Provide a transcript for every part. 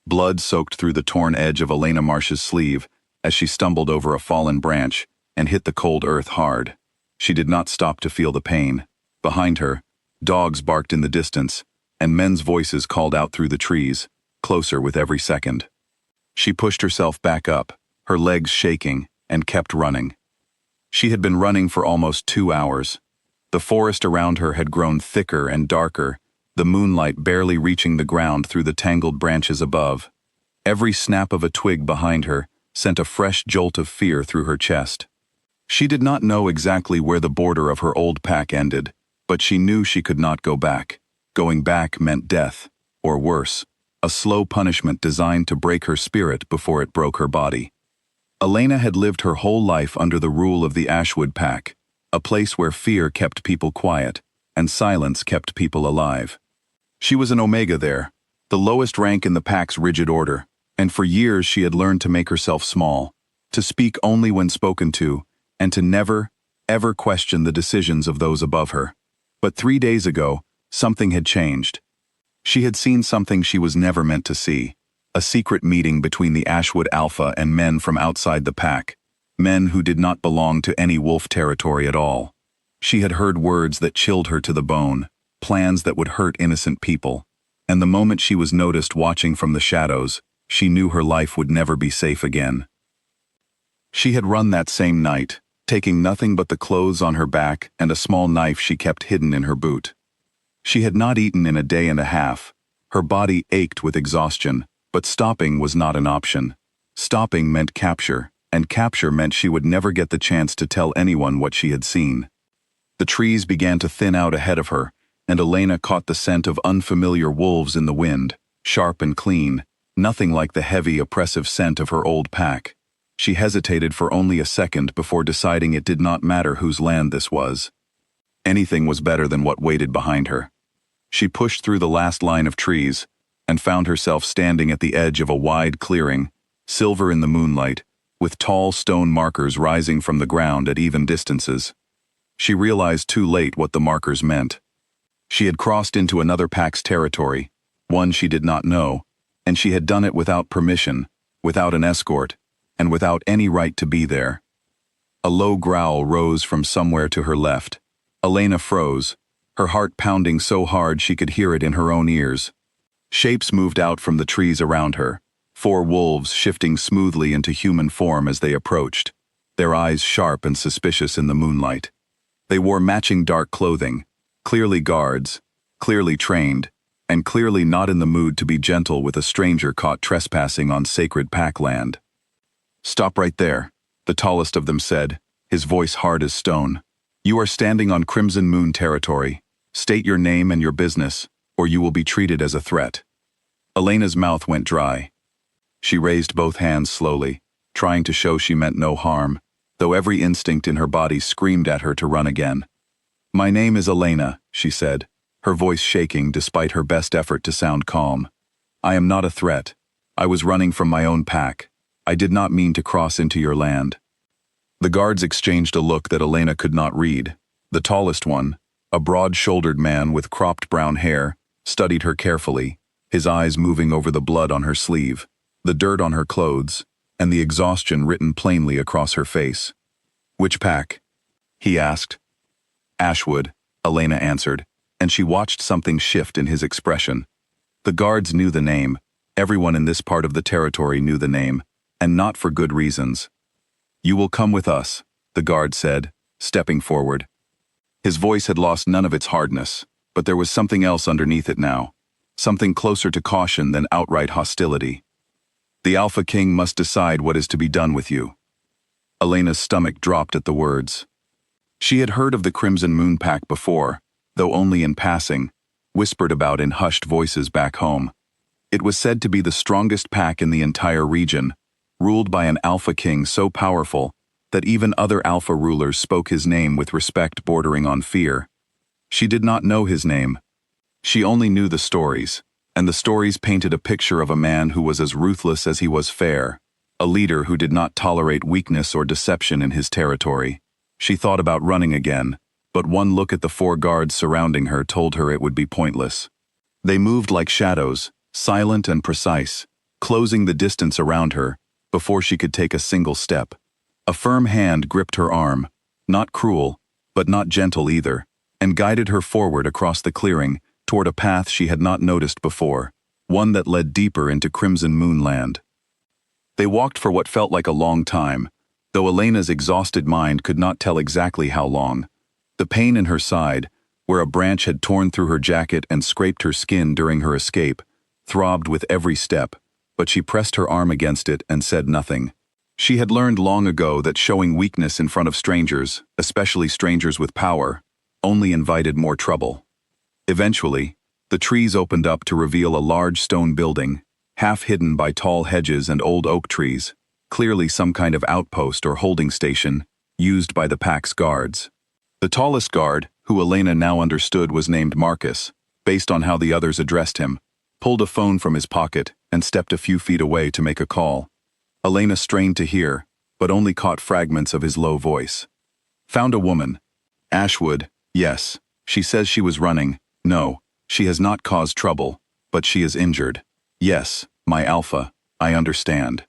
Blood soaked through the torn edge of Elena Marsh's sleeve as she stumbled over a fallen branch and hit the cold earth hard. She did not stop to feel the pain. Behind her, dogs barked in the distance, and men's voices called out through the trees, closer with every second. She pushed herself back up, her legs shaking, and kept running. She had been running for almost 2 hours. The forest around her had grown thicker and darker, the moonlight barely reaching the ground through the tangled branches above. Every snap of a twig behind her sent a fresh jolt of fear through her chest. She did not know exactly where the border of her old pack ended, but she knew she could not go back. Going back meant death, or worse, a slow punishment designed to break her spirit before it broke her body. Elena had lived her whole life under the rule of the Ashwood Pack, a place where fear kept people quiet and silence kept people alive. She was an Omega there, the lowest rank in the pack's rigid order, and for years she had learned to make herself small, to speak only when spoken to, and to never, ever question the decisions of those above her. But 3 days ago, something had changed. She had seen something she was never meant to see, a secret meeting between the Ashwood Alpha and men from outside the pack, men who did not belong to any wolf territory at all. She had heard words that chilled her to the bone, plans that would hurt innocent people, and the moment she was noticed watching from the shadows, she knew her life would never be safe again. She had run that same night, taking nothing but the clothes on her back and a small knife she kept hidden in her boot. She had not eaten in a day and a half. Her body ached with exhaustion, but stopping was not an option. Stopping meant capture, and capture meant she would never get the chance to tell anyone what she had seen. The trees began to thin out ahead of her, and Elena caught the scent of unfamiliar wolves in the wind, sharp and clean, nothing like the heavy, oppressive scent of her old pack. She hesitated for only a second before deciding it did not matter whose land this was. Anything was better than what waited behind her. She pushed through the last line of trees and found herself standing at the edge of a wide clearing, silver in the moonlight, with tall stone markers rising from the ground at even distances. She realized too late what the markers meant. She had crossed into another pack's territory, one she did not know, and she had done it without permission, without an escort, and without any right to be there. A low growl rose from somewhere to her left. Elena froze, her heart pounding so hard she could hear it in her own ears. Shapes moved out from the trees around her, 4 wolves shifting smoothly into human form as they approached, their eyes sharp and suspicious in the moonlight. They wore matching dark clothing, clearly guards, clearly trained, and clearly not in the mood to be gentle with a stranger caught trespassing on sacred pack land. "Stop right there," the tallest of them said, his voice hard as stone. "You are standing on Crimson Moon territory. State your name and your business, or you will be treated as a threat." Elena's mouth went dry. She raised both hands slowly, trying to show she meant no harm, though every instinct in her body screamed at her to run again. "My name is Elena," she said, her voice shaking despite her best effort to sound calm. "I am not a threat. I was running from my own pack. I did not mean to cross into your land." The guards exchanged a look that Elena could not read. The tallest one, a broad-shouldered man with cropped brown hair, studied her carefully, his eyes moving over the blood on her sleeve, the dirt on her clothes, and the exhaustion written plainly across her face. "Which pack?" he asked. "Ashwood," Elena answered, and she watched something shift in his expression. The guards knew the name. Everyone in this part of the territory knew the name, and not for good reasons. "You will come with us," the guard said, stepping forward. His voice had lost none of its hardness, but there was something else underneath it now, something closer to caution than outright hostility. "The Alpha King must decide what is to be done with you." Elena's stomach dropped at the words. She had heard of the Crimson Moon Pack before, though only in passing, whispered about in hushed voices back home. It was said to be the strongest pack in the entire region, ruled by an Alpha King so powerful that even other Alpha rulers spoke his name with respect bordering on fear. She did not know his name. She only knew the stories, and the stories painted a picture of a man who was as ruthless as he was fair, a leader who did not tolerate weakness or deception in his territory. She thought about running again, but one look at the 4 guards surrounding her told her it would be pointless. They moved like shadows, silent and precise, closing the distance around her before she could take a single step. A firm hand gripped her arm, not cruel, but not gentle either, and guided her forward across the clearing toward a path she had not noticed before, one that led deeper into Crimson Moonland. They walked for what felt like a long time, though Elena's exhausted mind could not tell exactly how long. The pain in her side, where a branch had torn through her jacket and scraped her skin during her escape, throbbed with every step, but she pressed her arm against it and said nothing. She had learned long ago that showing weakness in front of strangers, especially strangers with power, only invited more trouble. Eventually, the trees opened up to reveal a large stone building, half hidden by tall hedges and old oak trees, clearly some kind of outpost or holding station, used by the pack's guards. The tallest guard, who Elena now understood was named Marcus, based on how the others addressed him, pulled a phone from his pocket and stepped a few feet away to make a call. Elena strained to hear, but only caught fragments of his low voice. Found a woman. Ashwood, yes. She says she was running. No, she has not caused trouble, but she is injured. Yes, my Alpha, I understand.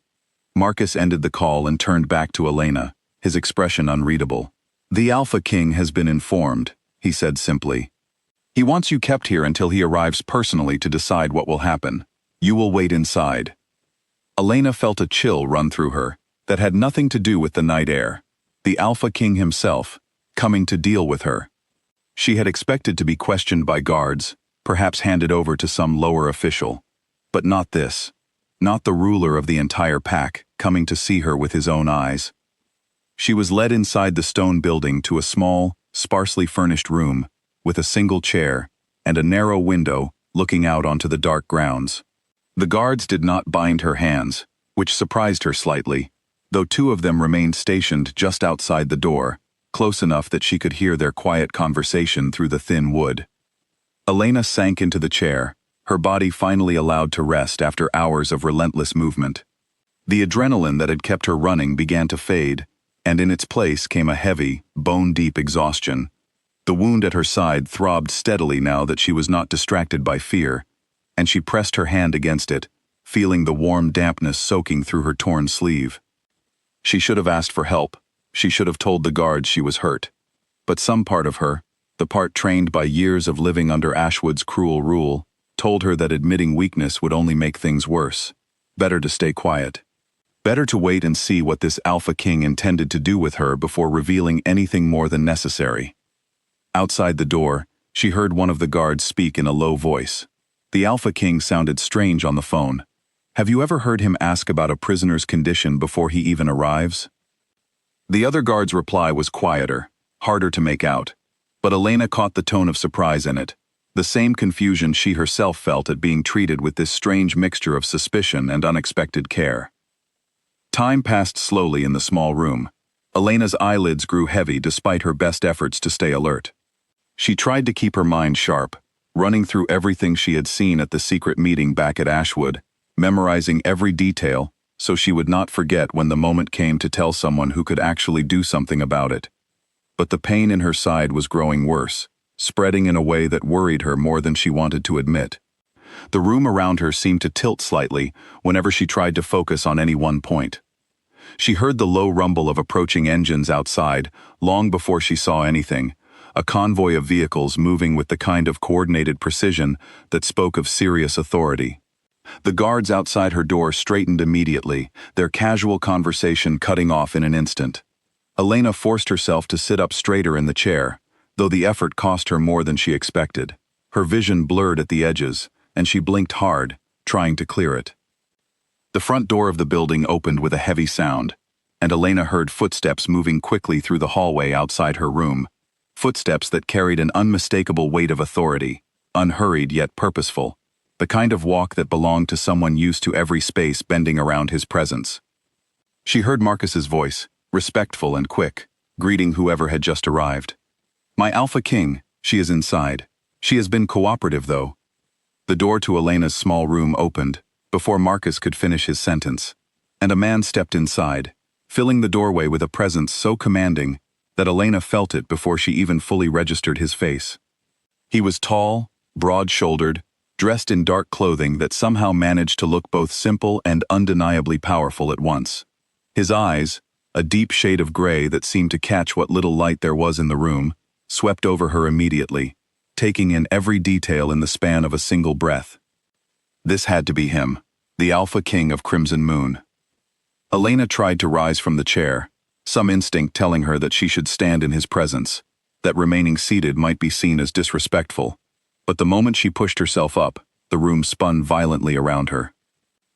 Marcus ended the call and turned back to Elena, his expression unreadable. The Alpha King has been informed, he said simply. He wants you kept here until he arrives personally to decide what will happen. You will wait inside. Elena felt a chill run through her that had nothing to do with the night air. The Alpha King himself, coming to deal with her. She had expected to be questioned by guards, perhaps handed over to some lower official. But not this. Not the ruler of the entire pack, coming to see her with his own eyes. She was led inside the stone building to a small, sparsely furnished room, with a single chair and a narrow window looking out onto the dark grounds. The guards did not bind her hands, which surprised her slightly, though two of them remained stationed just outside the door, close enough that she could hear their quiet conversation through the thin wood. Elena sank into the chair, her body finally allowed to rest after hours of relentless movement. The adrenaline that had kept her running began to fade, and in its place came a heavy, bone-deep exhaustion. The wound at her side throbbed steadily now that she was not distracted by fear, and she pressed her hand against it, feeling the warm dampness soaking through her torn sleeve. She should have asked for help. She should have told the guards she was hurt. But some part of her, the part trained by years of living under Ashwood's cruel rule, told her that admitting weakness would only make things worse. Better to stay quiet. Better to wait and see what this Alpha King intended to do with her before revealing anything more than necessary. Outside the door, she heard one of the guards speak in a low voice. The Alpha King sounded strange on the phone. Have you ever heard him ask about a prisoner's condition before he even arrives? The other guard's reply was quieter, harder to make out, but Elena caught the tone of surprise in it, the same confusion she herself felt at being treated with this strange mixture of suspicion and unexpected care. Time passed slowly in the small room. Elena's eyelids grew heavy despite her best efforts to stay alert. She tried to keep her mind sharp, running through everything she had seen at the secret meeting back at Ashwood, memorizing every detail so she would not forget when the moment came to tell someone who could actually do something about it. But the pain in her side was growing worse, spreading in a way that worried her more than she wanted to admit. The room around her seemed to tilt slightly whenever she tried to focus on any one point. She heard the low rumble of approaching engines outside long before she saw anything, a convoy of vehicles moving with the kind of coordinated precision that spoke of serious authority. The guards outside her door straightened immediately, their casual conversation cutting off in an instant. Elena forced herself to sit up straighter in the chair, though the effort cost her more than she expected. Her vision blurred at the edges, and she blinked hard, trying to clear it. The front door of the building opened with a heavy sound, and Elena heard footsteps moving quickly through the hallway outside her room, footsteps that carried an unmistakable weight of authority, unhurried yet purposeful, the kind of walk that belonged to someone used to every space bending around his presence. She heard Marcus's voice, respectful and quick, greeting whoever had just arrived. My Alpha King, she is inside. She has been cooperative, though. The door to Elena's small room opened, before Marcus could finish his sentence, and a man stepped inside, filling the doorway with a presence so commanding that Elena felt it before she even fully registered his face. He was tall, broad-shouldered, dressed in dark clothing that somehow managed to look both simple and undeniably powerful at once. His eyes, a deep shade of gray that seemed to catch what little light there was in the room, swept over her immediately, taking in every detail in the span of a single breath. This had to be him, the Alpha King of Crimson Moon. Elena tried to rise from the chair, some instinct telling her that she should stand in his presence, that remaining seated might be seen as disrespectful. But the moment she pushed herself up, the room spun violently around her.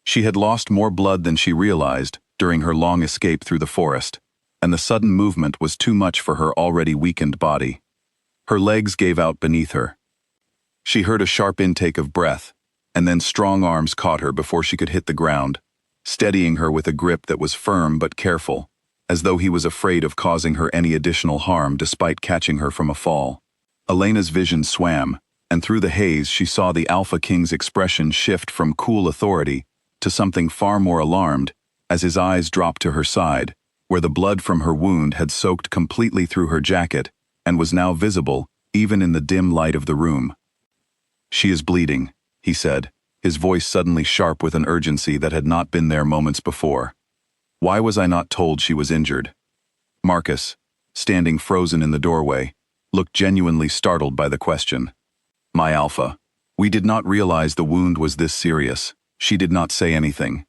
She had lost more blood than she realized during her long escape through the forest, and the sudden movement was too much for her already weakened body. Her legs gave out beneath her. She heard a sharp intake of breath, and then strong arms caught her before she could hit the ground, steadying her with a grip that was firm but careful, as though he was afraid of causing her any additional harm despite catching her from a fall. Elena's vision swam, and through the haze she saw the Alpha King's expression shift from cool authority to something far more alarmed as his eyes dropped to her side, where the blood from her wound had soaked completely through her jacket and was now visible even in the dim light of the room. "She is bleeding," he said, his voice suddenly sharp with an urgency that had not been there moments before. "Why was I not told she was injured?" Marcus, standing frozen in the doorway, looked genuinely startled by the question. "My Alpha, we did not realize the wound was this serious." She did not say anything.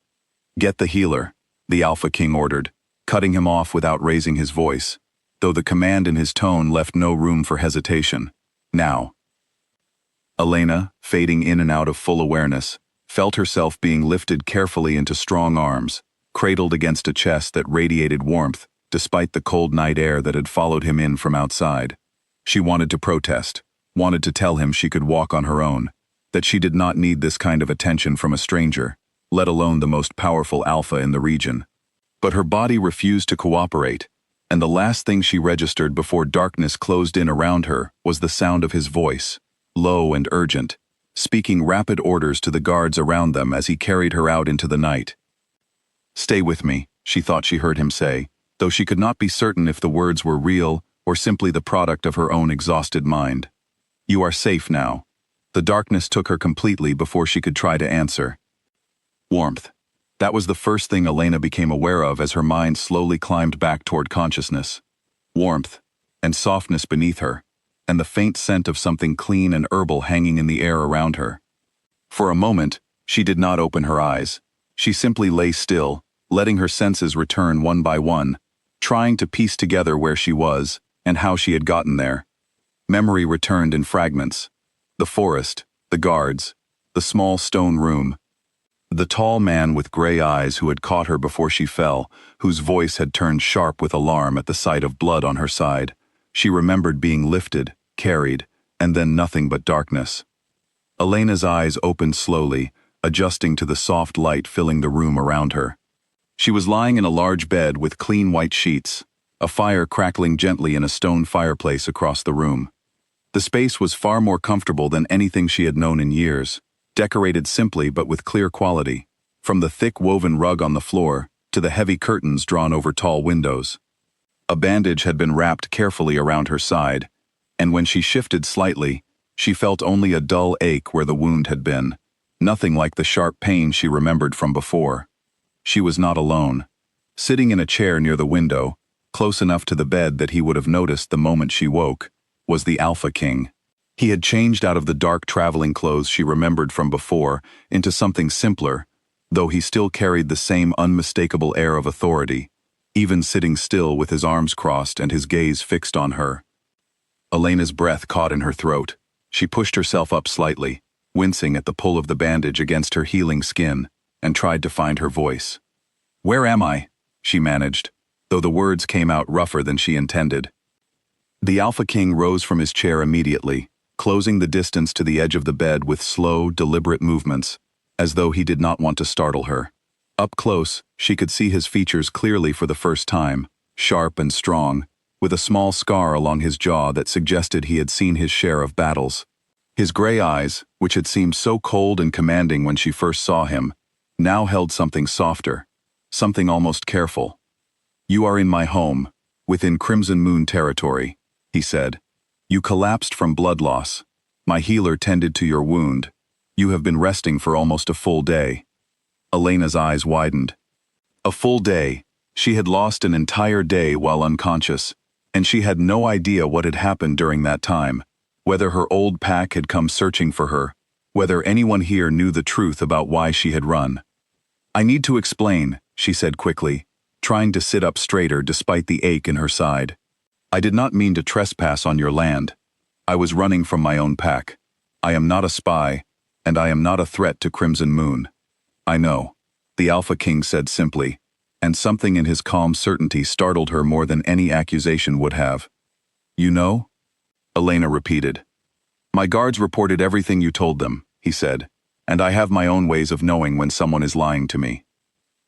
"Get the healer," the Alpha King ordered, cutting him off without raising his voice, though the command in his tone left no room for hesitation. "Now." Elena, fading in and out of full awareness, felt herself being lifted carefully into strong arms, cradled against a chest that radiated warmth despite the cold night air that had followed him in from outside. She wanted to protest, wanted to tell him she could walk on her own, that she did not need this kind of attention from a stranger, let alone the most powerful alpha in the region. But her body refused to cooperate, and the last thing she registered before darkness closed in around her was the sound of his voice, low and urgent, speaking rapid orders to the guards around them as he carried her out into the night. "Stay with me," she thought she heard him say, though she could not be certain if the words were real or simply the product of her own exhausted mind. "You are safe now." The darkness took her completely before she could try to answer. Warmth. That was the first thing Elena became aware of as her mind slowly climbed back toward consciousness. Warmth, and softness beneath her, and the faint scent of something clean and herbal hanging in the air around her. For a moment, she did not open her eyes. She simply lay still, letting her senses return one by one, trying to piece together where she was and how she had gotten there. Memory returned in fragments. The forest, the guards, the small stone room. The tall man with gray eyes who had caught her before she fell, whose voice had turned sharp with alarm at the sight of blood on her side. She remembered being lifted, carried, and then nothing but darkness. Elena's eyes opened slowly, adjusting to the soft light filling the room around her. She was lying in a large bed with clean white sheets, a fire crackling gently in a stone fireplace across the room. The space was far more comfortable than anything she had known in years, decorated simply but with clear quality, from the thick woven rug on the floor to the heavy curtains drawn over tall windows. A bandage had been wrapped carefully around her side, and when she shifted slightly, she felt only a dull ache where the wound had been, nothing like the sharp pain she remembered from before. She was not alone. Sitting in a chair near the window, close enough to the bed that he would have noticed the moment she woke, was the Alpha King. He had changed out of the dark traveling clothes she remembered from before into something simpler, though he still carried the same unmistakable air of authority, even sitting still with his arms crossed and his gaze fixed on her. Elena's breath caught in her throat. She pushed herself up slightly, wincing at the pull of the bandage against her healing skin, and tried to find her voice. "Where am I?" she managed, though the words came out rougher than she intended. The Alpha King rose from his chair immediately, closing the distance to the edge of the bed with slow, deliberate movements, as though he did not want to startle her. Up close, she could see his features clearly for the first time, sharp and strong, with a small scar along his jaw that suggested he had seen his share of battles. His gray eyes, which had seemed so cold and commanding when she first saw him, now held something softer, something almost careful. "You are in my home, within Crimson Moon territory," he said. "You collapsed from blood loss. My healer tended to your wound. You have been resting for almost a full day. Elena's eyes widened. A full day. She had lost an entire day while unconscious, and she had no idea what had happened during that time, whether her old pack had come searching for her, whether anyone here knew the truth about why she had run. I need to explain, she said quickly, trying to sit up straighter despite the ache in her side. I did not mean to trespass on your land. I was running from my own pack. I am not a spy, and I am not a threat to Crimson Moon. I know, the Alpha King said simply, and something in his calm certainty startled her more than any accusation would have. You know? Elena repeated. My guards reported everything you told them, he said, and I have my own ways of knowing when someone is lying to me.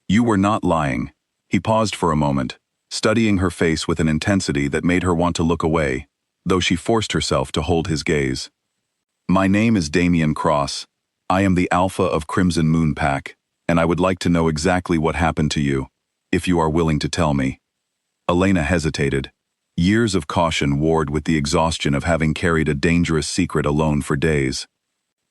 You were not lying. He paused for a moment, studying her face with an intensity that made her want to look away, though she forced herself to hold his gaze. My name is Damian Cross. I am the Alpha of Crimson Moon Pack, and I would like to know exactly what happened to you, if you are willing to tell me. Elena hesitated. Years of caution warred with the exhaustion of having carried a dangerous secret alone for days.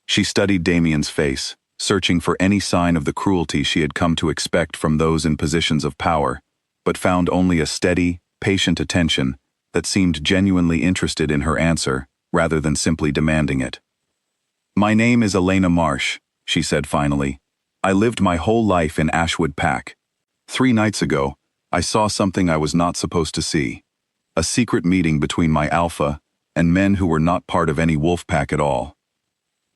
She studied Damian's face, searching for any sign of the cruelty she had come to expect from those in positions of power, but found only a steady, patient attention that seemed genuinely interested in her answer, rather than simply demanding it. My name is Elena Marsh, she said finally. I lived my whole life in Ashwood Pack. 3 nights ago, I saw something I was not supposed to see. A secret meeting between my alpha and men who were not part of any wolf pack at all.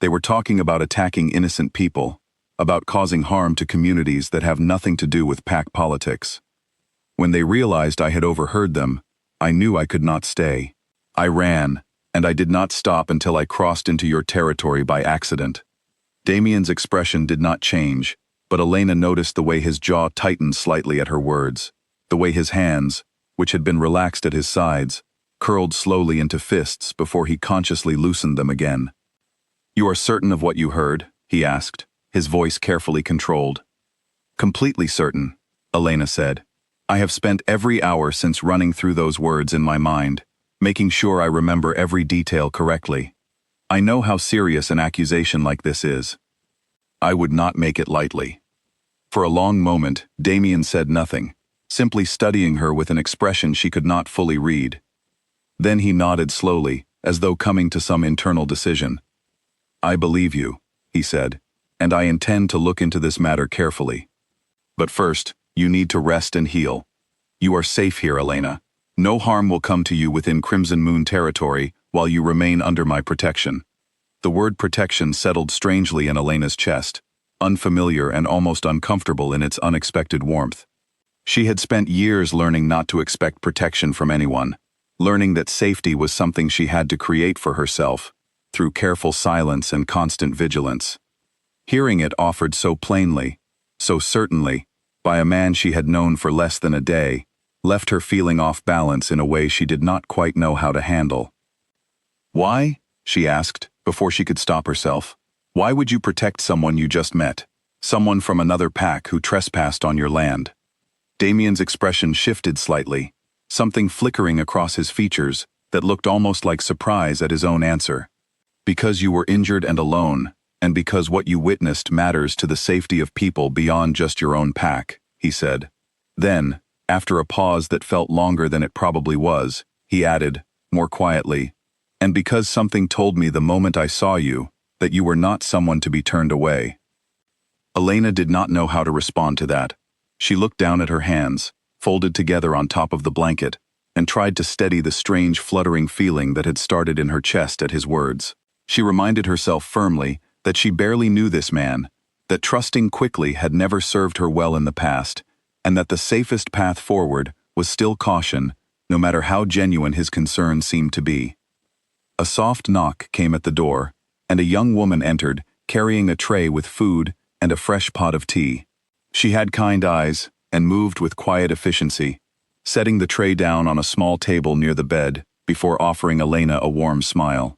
They were talking about attacking innocent people, about causing harm to communities that have nothing to do with pack politics. When they realized I had overheard them, I knew I could not stay. I ran, and I did not stop until I crossed into your territory by accident. Damian's expression did not change, but Elena noticed the way his jaw tightened slightly at her words, the way his hands, which had been relaxed at his sides, curled slowly into fists before he consciously loosened them again. You are certain of what you heard? He asked, his voice carefully controlled. Completely certain, Elena said. I have spent every hour since running through those words in my mind, making sure I remember every detail correctly. I know how serious an accusation like this is. I would not make it lightly. For a long moment, Damian said nothing, simply studying her with an expression she could not fully read. Then he nodded slowly, as though coming to some internal decision. I believe you, he said, and I intend to look into this matter carefully. But first, you need to rest and heal. You are safe here, Elena. No harm will come to you within Crimson Moon territory while you remain under my protection. The word protection settled strangely in Elena's chest, unfamiliar and almost uncomfortable in its unexpected warmth. She had spent years learning not to expect protection from anyone, learning that safety was something she had to create for herself, through careful silence and constant vigilance. Hearing it offered so plainly, so certainly, by a man she had known for less than a day, left her feeling off balance in a way she did not quite know how to handle. Why? She asked, before she could stop herself. Why would you protect someone you just met? Someone from another pack who trespassed on your land? Damian's expression shifted slightly, something flickering across his features that looked almost like surprise at his own answer. Because you were injured and alone, and because what you witnessed matters to the safety of people beyond just your own pack, he said. Then, after a pause that felt longer than it probably was, he added, more quietly, and because something told me the moment I saw you, that you were not someone to be turned away. Elena did not know how to respond to that. She looked down at her hands, folded together on top of the blanket, and tried to steady the strange fluttering feeling that had started in her chest at his words. She reminded herself firmly that she barely knew this man, that trusting quickly had never served her well in the past, and that the safest path forward was still caution, no matter how genuine his concern seemed to be. A soft knock came at the door, and a young woman entered, carrying a tray with food and a fresh pot of tea. She had kind eyes and moved with quiet efficiency, setting the tray down on a small table near the bed before offering Elena a warm smile.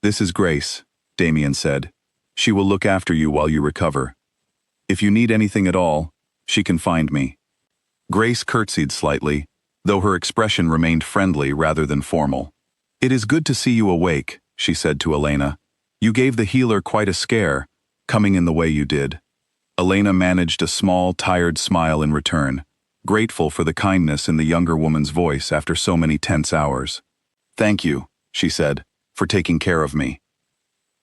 This is Grace, Damian said. She will look after you while you recover. If you need anything at all, she can find me. Grace curtsied slightly, though her expression remained friendly rather than formal. It is good to see you awake, she said to Elena. You gave the healer quite a scare, coming in the way you did. Elena managed a small, tired smile in return, grateful for the kindness in the younger woman's voice after so many tense hours. Thank you, she said, for taking care of me.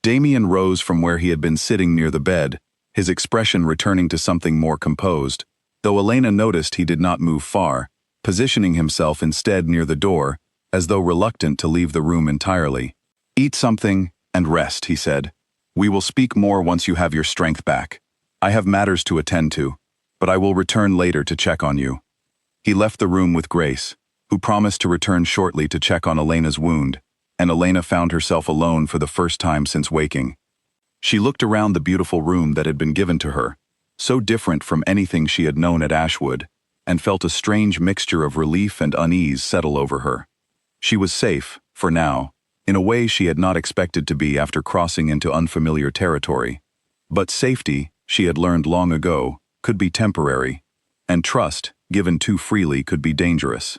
Damien rose from where he had been sitting near the bed, his expression returning to something more composed, though Elena noticed he did not move far, positioning himself instead near the door, as though reluctant to leave the room entirely. Eat something and rest, he said. We will speak more once you have your strength back. I have matters to attend to, but I will return later to check on you. He left the room with Grace, who promised to return shortly to check on Elena's wound, and Elena found herself alone for the first time since waking. She looked around the beautiful room that had been given to her, so different from anything she had known at Ashwood, and felt a strange mixture of relief and unease settle over her. She was safe, for now, in a way she had not expected to be after crossing into unfamiliar territory. But safety, she had learned long ago, could be temporary, and trust, given too freely, could be dangerous.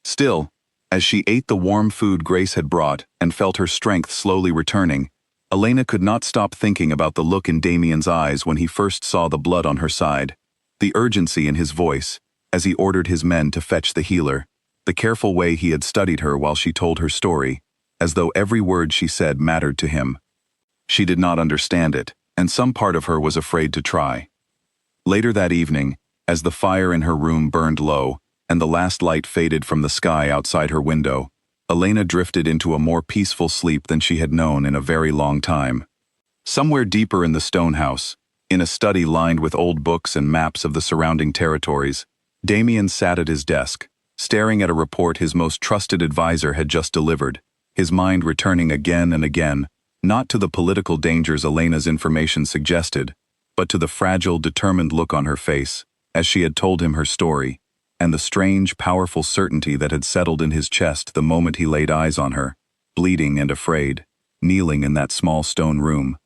Still, as she ate the warm food Grace had brought and felt her strength slowly returning, Elena could not stop thinking about the look in Damien's eyes when he first saw the blood on her side, the urgency in his voice as he ordered his men to fetch the healer, the careful way he had studied her while she told her story, as though every word she said mattered to him. She did not understand it, and some part of her was afraid to try. Later that evening, as the fire in her room burned low, and the last light faded from the sky outside her window, Elena drifted into a more peaceful sleep than she had known in a very long time. Somewhere deeper in the stone house, in a study lined with old books and maps of the surrounding territories, Damien sat at his desk, staring at a report his most trusted advisor had just delivered, his mind returning again and again, not to the political dangers Elena's information suggested, but to the fragile, determined look on her face, as she had told him her story, and the strange, powerful certainty that had settled in his chest the moment he laid eyes on her, bleeding and afraid, kneeling in that small stone room.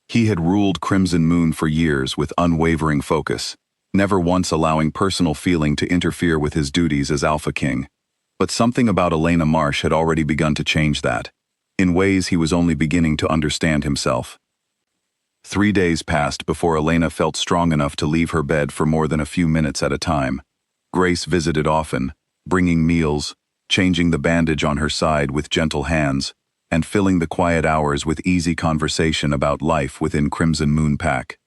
He had ruled Crimson Moon for years with unwavering focus, never once allowing personal feeling to interfere with his duties as Alpha King. But something about Elena Marsh had already begun to change that, in ways he was only beginning to understand himself. 3 days passed before Elena felt strong enough to leave her bed for more than a few minutes at a time. Grace visited often, bringing meals, changing the bandage on her side with gentle hands, and filling the quiet hours with easy conversation about life within Crimson Moon Pack.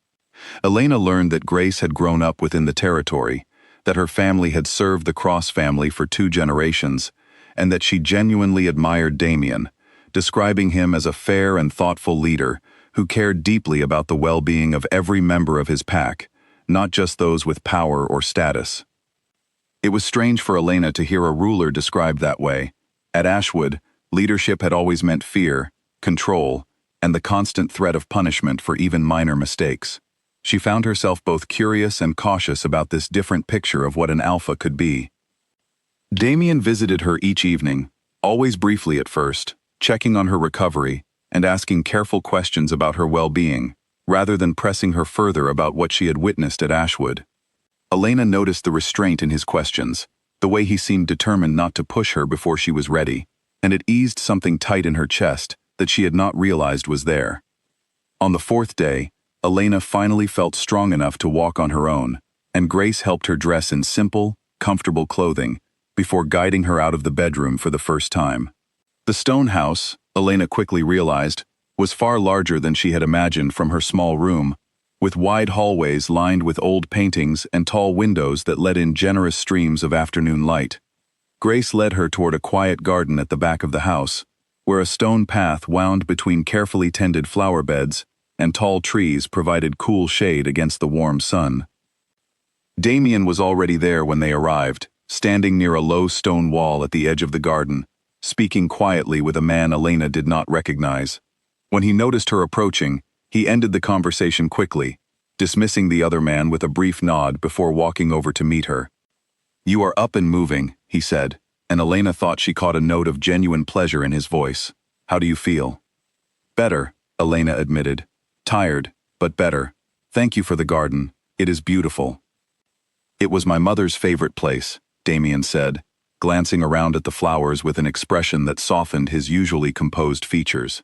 Elena learned that Grace had grown up within the territory, that her family had served the Cross family for 2 generations, and that she genuinely admired Damien, describing him as a fair and thoughtful leader who cared deeply about the well-being of every member of his pack, not just those with power or status. It was strange for Elena to hear a ruler described that way. At Ashwood, leadership had always meant fear, control, and the constant threat of punishment for even minor mistakes. She found herself both curious and cautious about this different picture of what an alpha could be. Damien visited her each evening, always briefly at first, checking on her recovery and asking careful questions about her well-being, rather than pressing her further about what she had witnessed at Ashwood. Elena noticed the restraint in his questions, the way he seemed determined not to push her before she was ready, and it eased something tight in her chest that she had not realized was there. On the 4th day, Elena finally felt strong enough to walk on her own, and Grace helped her dress in simple, comfortable clothing before guiding her out of the bedroom for the first time. The stone house, Elena quickly realized, was far larger than she had imagined from her small room, with wide hallways lined with old paintings and tall windows that let in generous streams of afternoon light. Grace led her toward a quiet garden at the back of the house, where a stone path wound between carefully tended flower beds and tall trees provided cool shade against the warm sun. Damien was already there when they arrived, standing near a low stone wall at the edge of the garden, speaking quietly with a man Elena did not recognize. When he noticed her approaching, he ended the conversation quickly, dismissing the other man with a brief nod before walking over to meet her. "You are up and moving," he said, and Elena thought she caught a note of genuine pleasure in his voice. "How do you feel?" "Better," Elena admitted. "Tired, but better. Thank you for the garden. It is beautiful." "It was my mother's favorite place," Damien said, glancing around at the flowers with an expression that softened his usually composed features.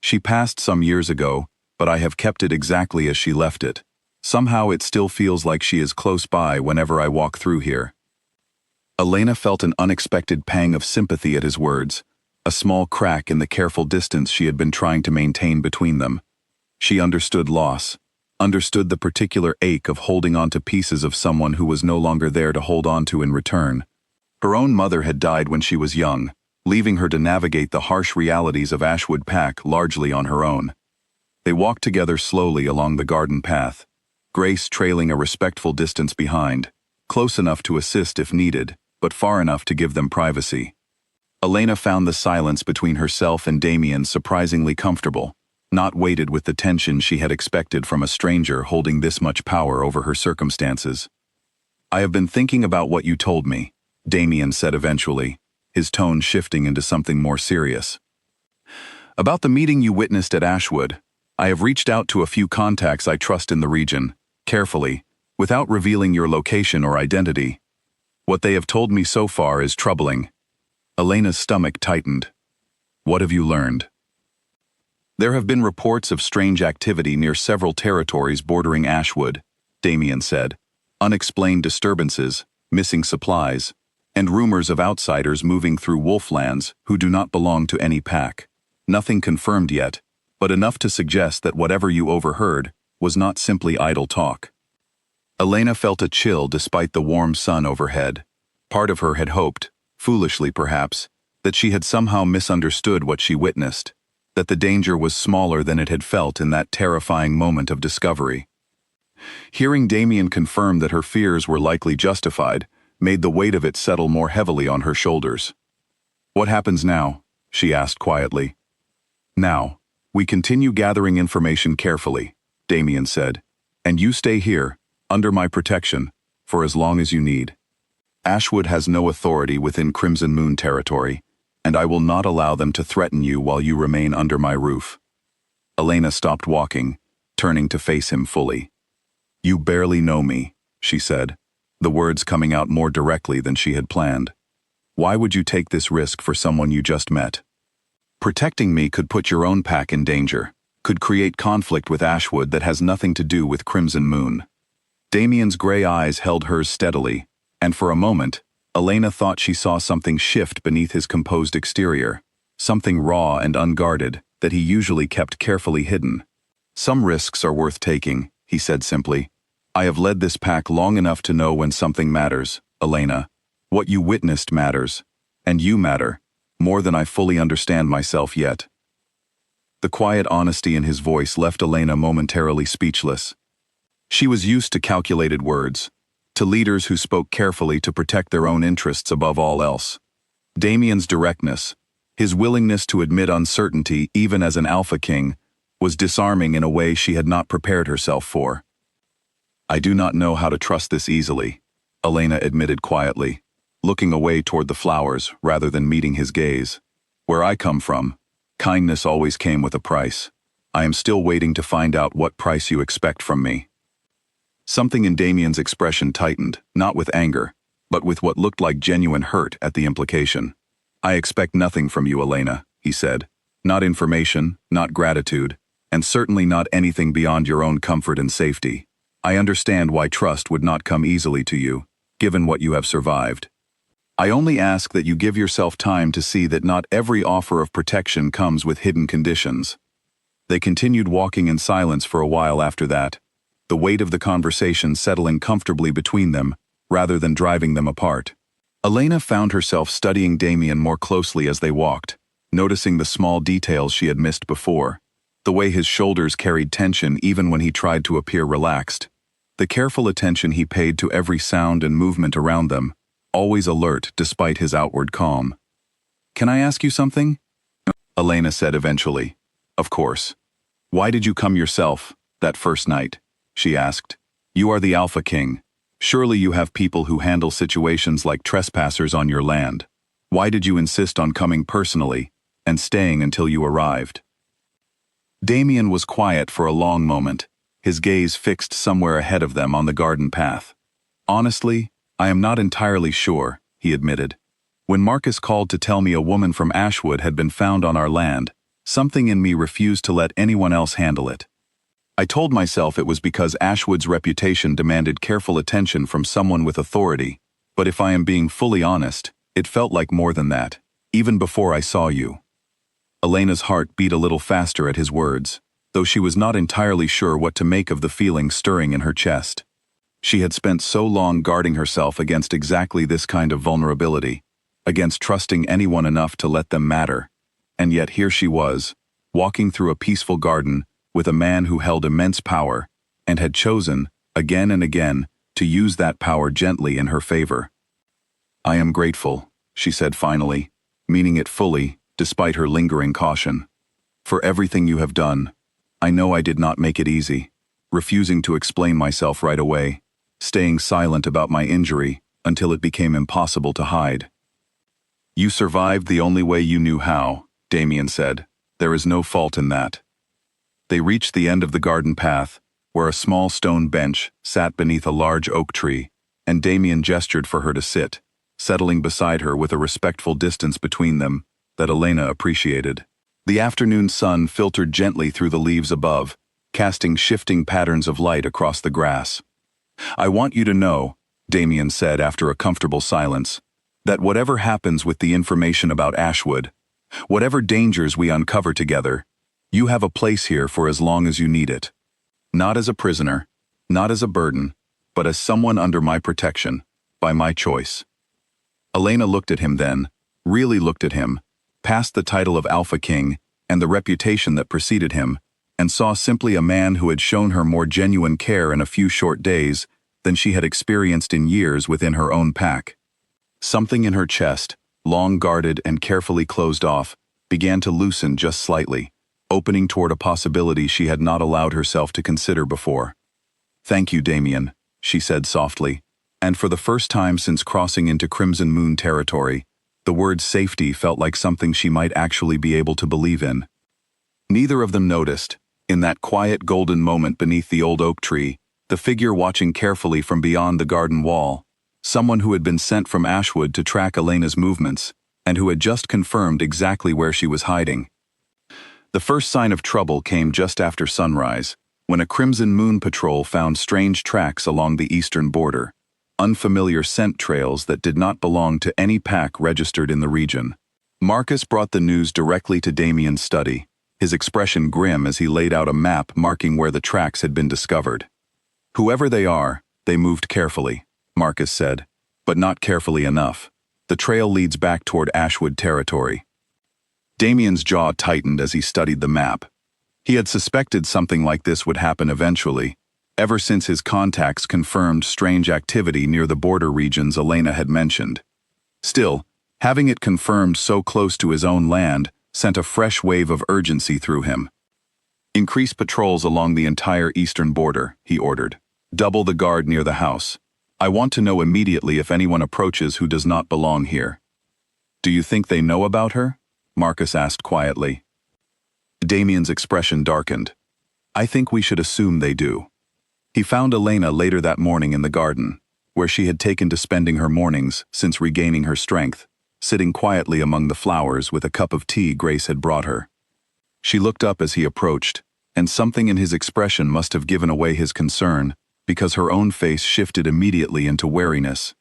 She passed some years ago, but I have kept it exactly as she left it. Somehow it still feels like she is close by whenever I walk through here. Elena felt an unexpected pang of sympathy at his words, a small crack in the careful distance she had been trying to maintain between them. She understood loss, understood the particular ache of holding on to pieces of someone who was no longer there to hold on to in return. Her own mother had died when she was young, leaving her to navigate the harsh realities of Ashwood Pack largely on her own. They walked together slowly along the garden path, Grace trailing a respectful distance behind, close enough to assist if needed, but far enough to give them privacy. Elena found the silence between herself and Damien surprisingly comfortable, not weighted with the tension she had expected from a stranger holding this much power over her circumstances. "I have been thinking about what you told me," Damien said eventually, his tone shifting into something more serious. "About the meeting you witnessed at Ashwood, I have reached out to a few contacts I trust in the region, carefully, without revealing your location or identity. What they have told me so far is troubling." Elena's stomach tightened. "What have you learned?" "There have been reports of strange activity near several territories bordering Ashwood," Damien said. "Unexplained disturbances, missing supplies, and rumors of outsiders moving through wolflands who do not belong to any pack. Nothing confirmed yet, but enough to suggest that whatever you overheard was not simply idle talk." Elena felt a chill despite the warm sun overhead. Part of her had hoped, foolishly perhaps, that she had somehow misunderstood what she witnessed, that the danger was smaller than it had felt in that terrifying moment of discovery. Hearing Damien confirm that her fears were likely justified made the weight of it settle more heavily on her shoulders. "What happens now?" she asked quietly. "Now, we continue gathering information carefully," Damien said, "and you stay here, under my protection, for as long as you need. Ashwood has no authority within Crimson Moon territory, and I will not allow them to threaten you while you remain under my roof." Elena stopped walking, turning to face him fully. "You barely know me," she said, the words coming out more directly than she had planned. "Why would you take this risk for someone you just met? Protecting me could put your own pack in danger, could create conflict with Ashwood that has nothing to do with Crimson Moon." Damien's gray eyes held hers steadily, and for a moment, Elena thought she saw something shift beneath his composed exterior, something raw and unguarded that he usually kept carefully hidden. "Some risks are worth taking," he said simply. "I have led this pack long enough to know when something matters, Elena. What you witnessed matters, and you matter, more than I fully understand myself yet." The quiet honesty in his voice left Elena momentarily speechless. She was used to calculated words, to leaders who spoke carefully to protect their own interests above all else. Damien's directness, his willingness to admit uncertainty even as an alpha king, was disarming in a way she had not prepared herself for. "I do not know how to trust this easily," Elena admitted quietly, looking away toward the flowers rather than meeting his gaze. "Where I come from, kindness always came with a price. I am still waiting to find out what price you expect from me." Something in Damien's expression tightened, not with anger, but with what looked like genuine hurt at the implication. "I expect nothing from you, Elena," he said. "Not information, not gratitude, and certainly not anything beyond your own comfort and safety. I understand why trust would not come easily to you, given what you have survived. I only ask that you give yourself time to see that not every offer of protection comes with hidden conditions." They continued walking in silence for a while after that, the weight of the conversation settling comfortably between them, rather than driving them apart. Elena found herself studying Damien more closely as they walked, noticing the small details she had missed before, the way his shoulders carried tension even when he tried to appear relaxed, the careful attention he paid to every sound and movement around them, always alert despite his outward calm. "Can I ask you something?" Elena said eventually. "Of course. Why did you come yourself, that first night?" she asked. "You are the Alpha King. Surely you have people who handle situations like trespassers on your land. Why did you insist on coming personally, and staying until you arrived?" Damien was quiet for a long moment, his gaze fixed somewhere ahead of them on the garden path. "Honestly, I am not entirely sure," he admitted. "When Marcus called to tell me a woman from Ashwood had been found on our land, Something in me refused to let anyone else handle it. I told myself it was because Ashwood's reputation demanded careful attention from someone with authority, but if I am being fully honest, it felt like more than that, even before I saw you. Elena's heart beat a little faster at his words, though she was not entirely sure what to make of the feeling stirring in her chest. She had spent so long guarding herself against exactly this kind of vulnerability, against trusting anyone enough to let them matter, and yet here she was, walking through a peaceful garden with a man who held immense power, and had chosen, again and again, to use that power gently in her favor. "I am grateful," she said finally, meaning it fully, despite her lingering caution. "For everything you have done. I know I did not make it easy, refusing to explain myself right away, staying silent about my injury until it became impossible to hide." "You survived the only way you knew how," Damien said. "There is no fault in that." They reached the end of the garden path, where a small stone bench sat beneath a large oak tree, and Damien gestured for her to sit, settling beside her with a respectful distance between them that Elena appreciated. The afternoon sun filtered gently through the leaves above, casting shifting patterns of light across the grass. "I want you to know," Damien said after a comfortable silence, "that whatever happens with the information about Ashwood, whatever dangers we uncover together, you have a place here for as long as you need it. Not as a prisoner, not as a burden, but as someone under my protection, by my choice." Elena looked at him then, really looked at him, past the title of Alpha King and the reputation that preceded him, and saw simply a man who had shown her more genuine care in a few short days than she had experienced in years within her own pack. Something in her chest, long guarded and carefully closed off, began to loosen just slightly, opening toward a possibility she had not allowed herself to consider before. "Thank you, Damien," she said softly, and for the first time since crossing into Crimson Moon territory, the word safety felt like something she might actually be able to believe in. Neither of them noticed, in that quiet golden moment beneath the old oak tree, the figure watching carefully from beyond the garden wall, someone who had been sent from Ashwood to track Elena's movements, and who had just confirmed exactly where she was hiding. The first sign of trouble came just after sunrise, when a Crimson Moon patrol found strange tracks along the eastern border, unfamiliar scent trails that did not belong to any pack registered in the region. Marcus brought the news directly to Damien's study, his expression grim as he laid out a map marking where the tracks had been discovered. "Whoever they are, they moved carefully," Marcus said, "but not carefully enough. The trail leads back toward Ashwood territory." Damien's jaw tightened as he studied the map. He had suspected something like this would happen eventually, ever since his contacts confirmed strange activity near the border regions Elena had mentioned. Still, having it confirmed so close to his own land sent a fresh wave of urgency through him. "Increase patrols along the entire eastern border," he ordered. "Double the guard near the house. I want to know immediately if anyone approaches who does not belong here." "Do you think they know about her?" Marcus asked quietly. Damien's expression darkened. "I think we should assume they do." He found Elena later that morning in the garden, where she had taken to spending her mornings since regaining her strength, sitting quietly among the flowers with a cup of tea Grace had brought her. She looked up as he approached, and something in his expression must have given away his concern, because her own face shifted immediately into wariness.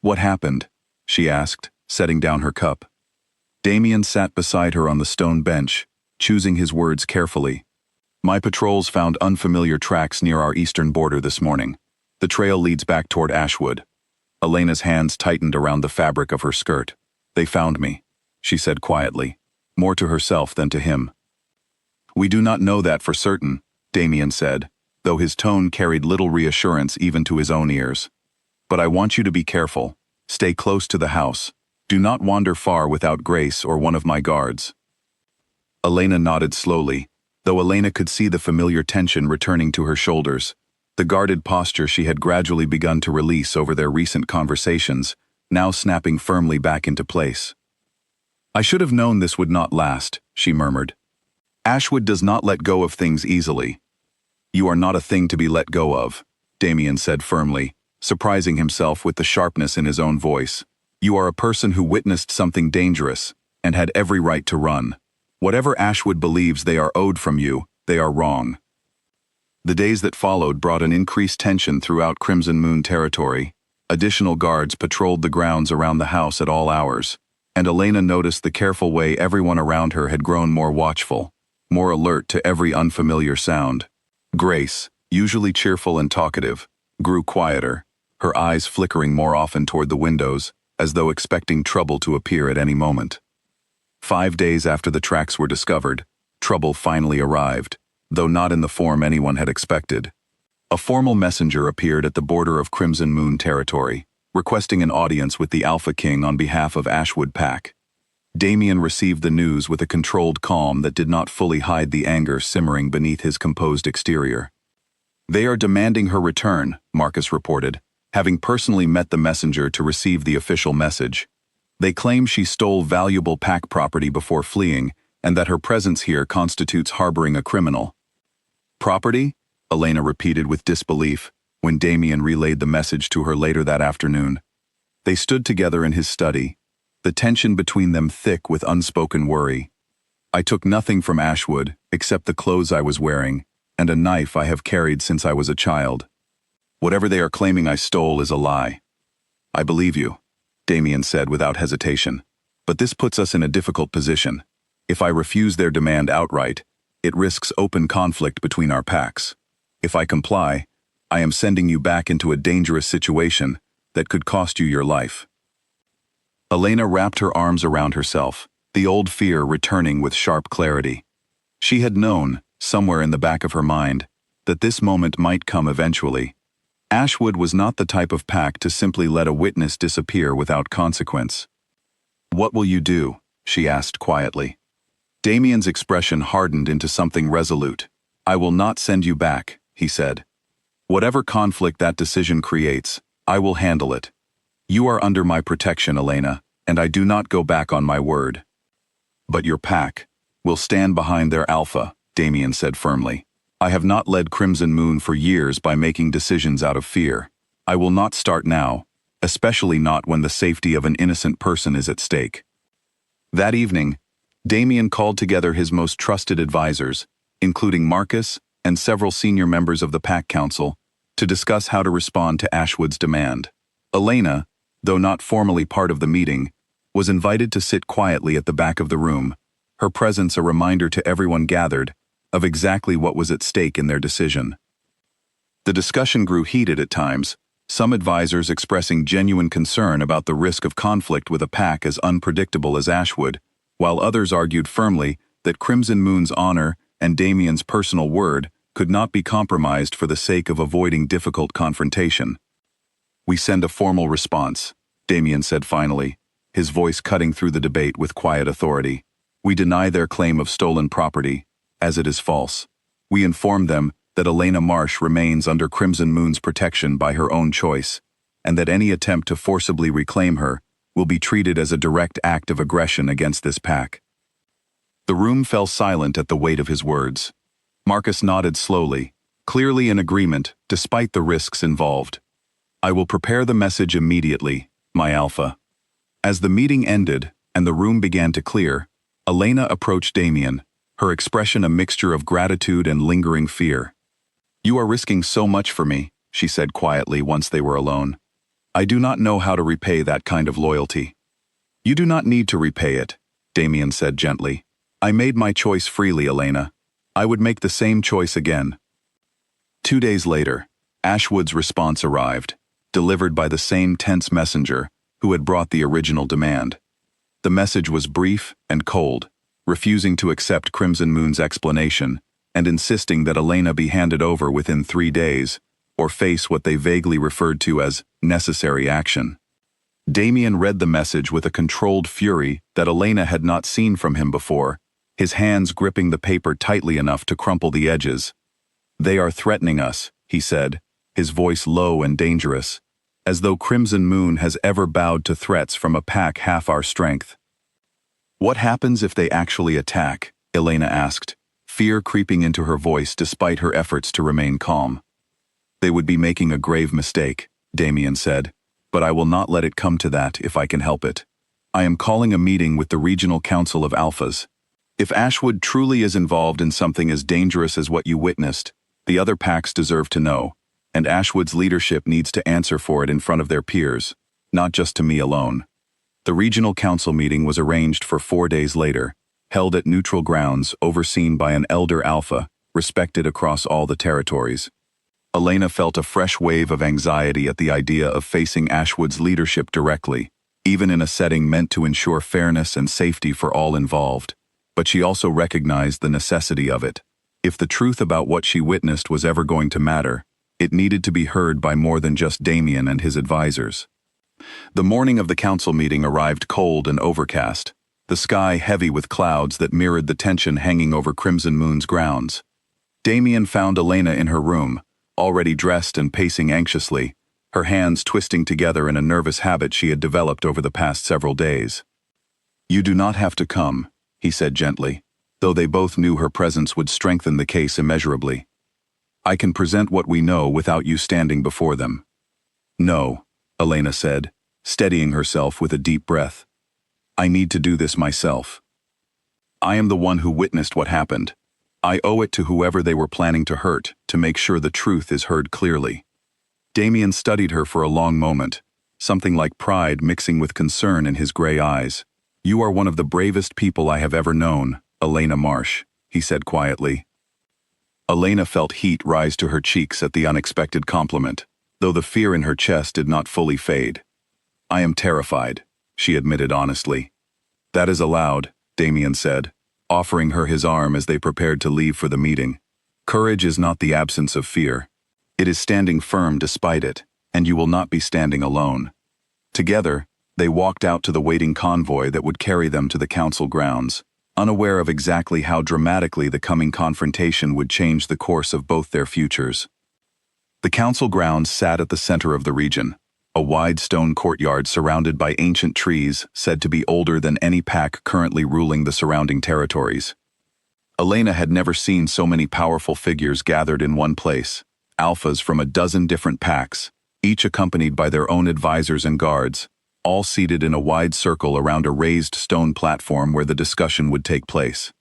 "What happened?" she asked, setting down her cup. Damien sat beside her on the stone bench, choosing his words carefully. "My patrols found unfamiliar tracks near our eastern border this morning. The trail leads back toward Ashwood." Elena's hands tightened around the fabric of her skirt. "They found me," she said quietly, more to herself than to him. "We do not know that for certain," Damien said, though his tone carried little reassurance even to his own ears. "But I want you to be careful. Stay close to the house. Do not wander far without Grace or one of my guards." Elena nodded slowly, though Elena could see the familiar tension returning to her shoulders, the guarded posture she had gradually begun to release over their recent conversations, now snapping firmly back into place. "I should have known this would not last," she murmured. "Ashwood does not let go of things easily." "You are not a thing to be let go of," Damien said firmly, surprising himself with the sharpness in his own voice. "You are a person who witnessed something dangerous and had every right to run." Whatever Ashwood believes they are owed from you, they are wrong. The days that followed brought an increased tension throughout Crimson Moon territory. Additional guards patrolled the grounds around the house at all hours, and Elena noticed the careful way everyone around her had grown more watchful, more alert to every unfamiliar sound. Grace, usually cheerful and talkative, grew quieter, her eyes flickering more often toward the windows, as though expecting trouble to appear at any moment. 5 days after the tracks were discovered, trouble finally arrived, though not in the form anyone had expected. A formal messenger appeared at the border of Crimson Moon territory, requesting an audience with the Alpha King on behalf of Ashwood Pack. Damien received the news with a controlled calm that did not fully hide the anger simmering beneath his composed exterior. "They are demanding her return," Marcus reported, having personally met the messenger to receive the official message. "They claim she stole valuable Pack property before fleeing, and that her presence here constitutes harboring a criminal." "Property?" Elena repeated with disbelief when Damien relayed the message to her later that afternoon. They stood together in his study, the tension between them thick with unspoken worry. "I took nothing from Ashwood except the clothes I was wearing and a knife I have carried since I was a child. Whatever they are claiming I stole is a lie." "I believe you," Damien said without hesitation, "but this puts us in a difficult position. If I refuse their demand outright, it risks open conflict between our packs. If I comply, I am sending you back into a dangerous situation that could cost you your life." Elena wrapped her arms around herself, the old fear returning with sharp clarity. She had known, somewhere in the back of her mind, that this moment might come eventually. Ashwood was not the type of pack to simply let a witness disappear without consequence. "What will you do?" she asked quietly. Damien's expression hardened into something resolute. "I will not send you back," he said. "Whatever conflict that decision creates, I will handle it. You are under my protection, Elena, and I do not go back on my word." "But your pack will stand behind their alpha," Damien said firmly. "I have not led Crimson Moon for years by making decisions out of fear. I will not start now, especially not when the safety of an innocent person is at stake." That evening, Damien called together his most trusted advisors, including Marcus and several senior members of the Pack Council, to discuss how to respond to Ashwood's demand. Elena, though not formally part of the meeting, was invited to sit quietly at the back of the room, her presence a reminder to everyone gathered of exactly what was at stake in their decision. The discussion grew heated at times, some advisors expressing genuine concern about the risk of conflict with a pack as unpredictable as Ashwood, while others argued firmly that Crimson Moon's honor and Damien's personal word could not be compromised for the sake of avoiding difficult confrontation. "We send a formal response," Damien said finally, his voice cutting through the debate with quiet authority. "We deny their claim of stolen property, as it is false. We inform them that Elena Marsh remains under Crimson Moon's protection by her own choice, and that any attempt to forcibly reclaim her will be treated as a direct act of aggression against this pack." The room fell silent at the weight of his words. Marcus nodded slowly, clearly in agreement despite the risks involved. "I will prepare the message immediately, my alpha." As the meeting ended and the room began to clear, Elena approached Damien, her expression a mixture of gratitude and lingering fear. "You are risking so much for me," she said quietly once they were alone. "I do not know how to repay that kind of loyalty." "You do not need to repay it," Damien said gently. "I made my choice freely, Elena. I would make the same choice again." 2 days later, Ashwood's response arrived, delivered by the same tense messenger who had brought the original demand. The message was brief and cold, refusing to accept Crimson Moon's explanation and insisting that Elena be handed over within 3 days, or face what they vaguely referred to as necessary action. Damien read the message with a controlled fury that Elena had not seen from him before, his hands gripping the paper tightly enough to crumple the edges. "They are threatening us," he said, his voice low and dangerous, as though Crimson Moon has ever bowed to threats from a pack half our strength. "What happens if they actually attack?" Elena asked, fear creeping into her voice despite her efforts to remain calm. "They would be making a grave mistake," Damien said, "but I will not let it come to that if I can help it. I am calling a meeting with the Regional Council of Alphas. If Ashwood truly is involved in something as dangerous as what you witnessed, the other packs deserve to know, and Ashwood's leadership needs to answer for it in front of their peers, not just to me alone. The regional council meeting was arranged for 4 days later, held at neutral grounds overseen by an elder alpha, respected across all the territories. Elena felt a fresh wave of anxiety at the idea of facing Ashwood's leadership directly, even in a setting meant to ensure fairness and safety for all involved. But she also recognized the necessity of it. If the truth about what she witnessed was ever going to matter, it needed to be heard by more than just Damien and his advisors. The morning of the council meeting arrived cold and overcast, the sky heavy with clouds that mirrored the tension hanging over Crimson Moon's grounds. Damien found Elena in her room, already dressed and pacing anxiously, her hands twisting together in a nervous habit she had developed over the past several days. "You do not have to come," he said gently, though they both knew her presence would strengthen the case immeasurably. "I can present what we know without you standing before them." "No," Elena said, steadying herself with a deep breath. "I need to do this myself. I am the one who witnessed what happened. I owe it to whoever they were planning to hurt to make sure the truth is heard clearly." Damien studied her for a long moment, something like pride mixing with concern in his gray eyes. "You are one of the bravest people I have ever known, Elena Marsh," he said quietly. Elena felt heat rise to her cheeks at the unexpected compliment, though the fear in her chest did not fully fade. "I am terrified," she admitted honestly. "That is allowed," Damien said, offering her his arm as they prepared to leave for the meeting. "Courage is not the absence of fear. It is standing firm despite it, and you will not be standing alone." Together, they walked out to the waiting convoy that would carry them to the council grounds, unaware of exactly how dramatically the coming confrontation would change the course of both their futures. The council grounds sat at the center of the region, a wide stone courtyard surrounded by ancient trees said to be older than any pack currently ruling the surrounding territories. Elena had never seen so many powerful figures gathered in one place, alphas from a dozen different packs, each accompanied by their own advisors and guards, all seated in a wide circle around a raised stone platform where the discussion would take place.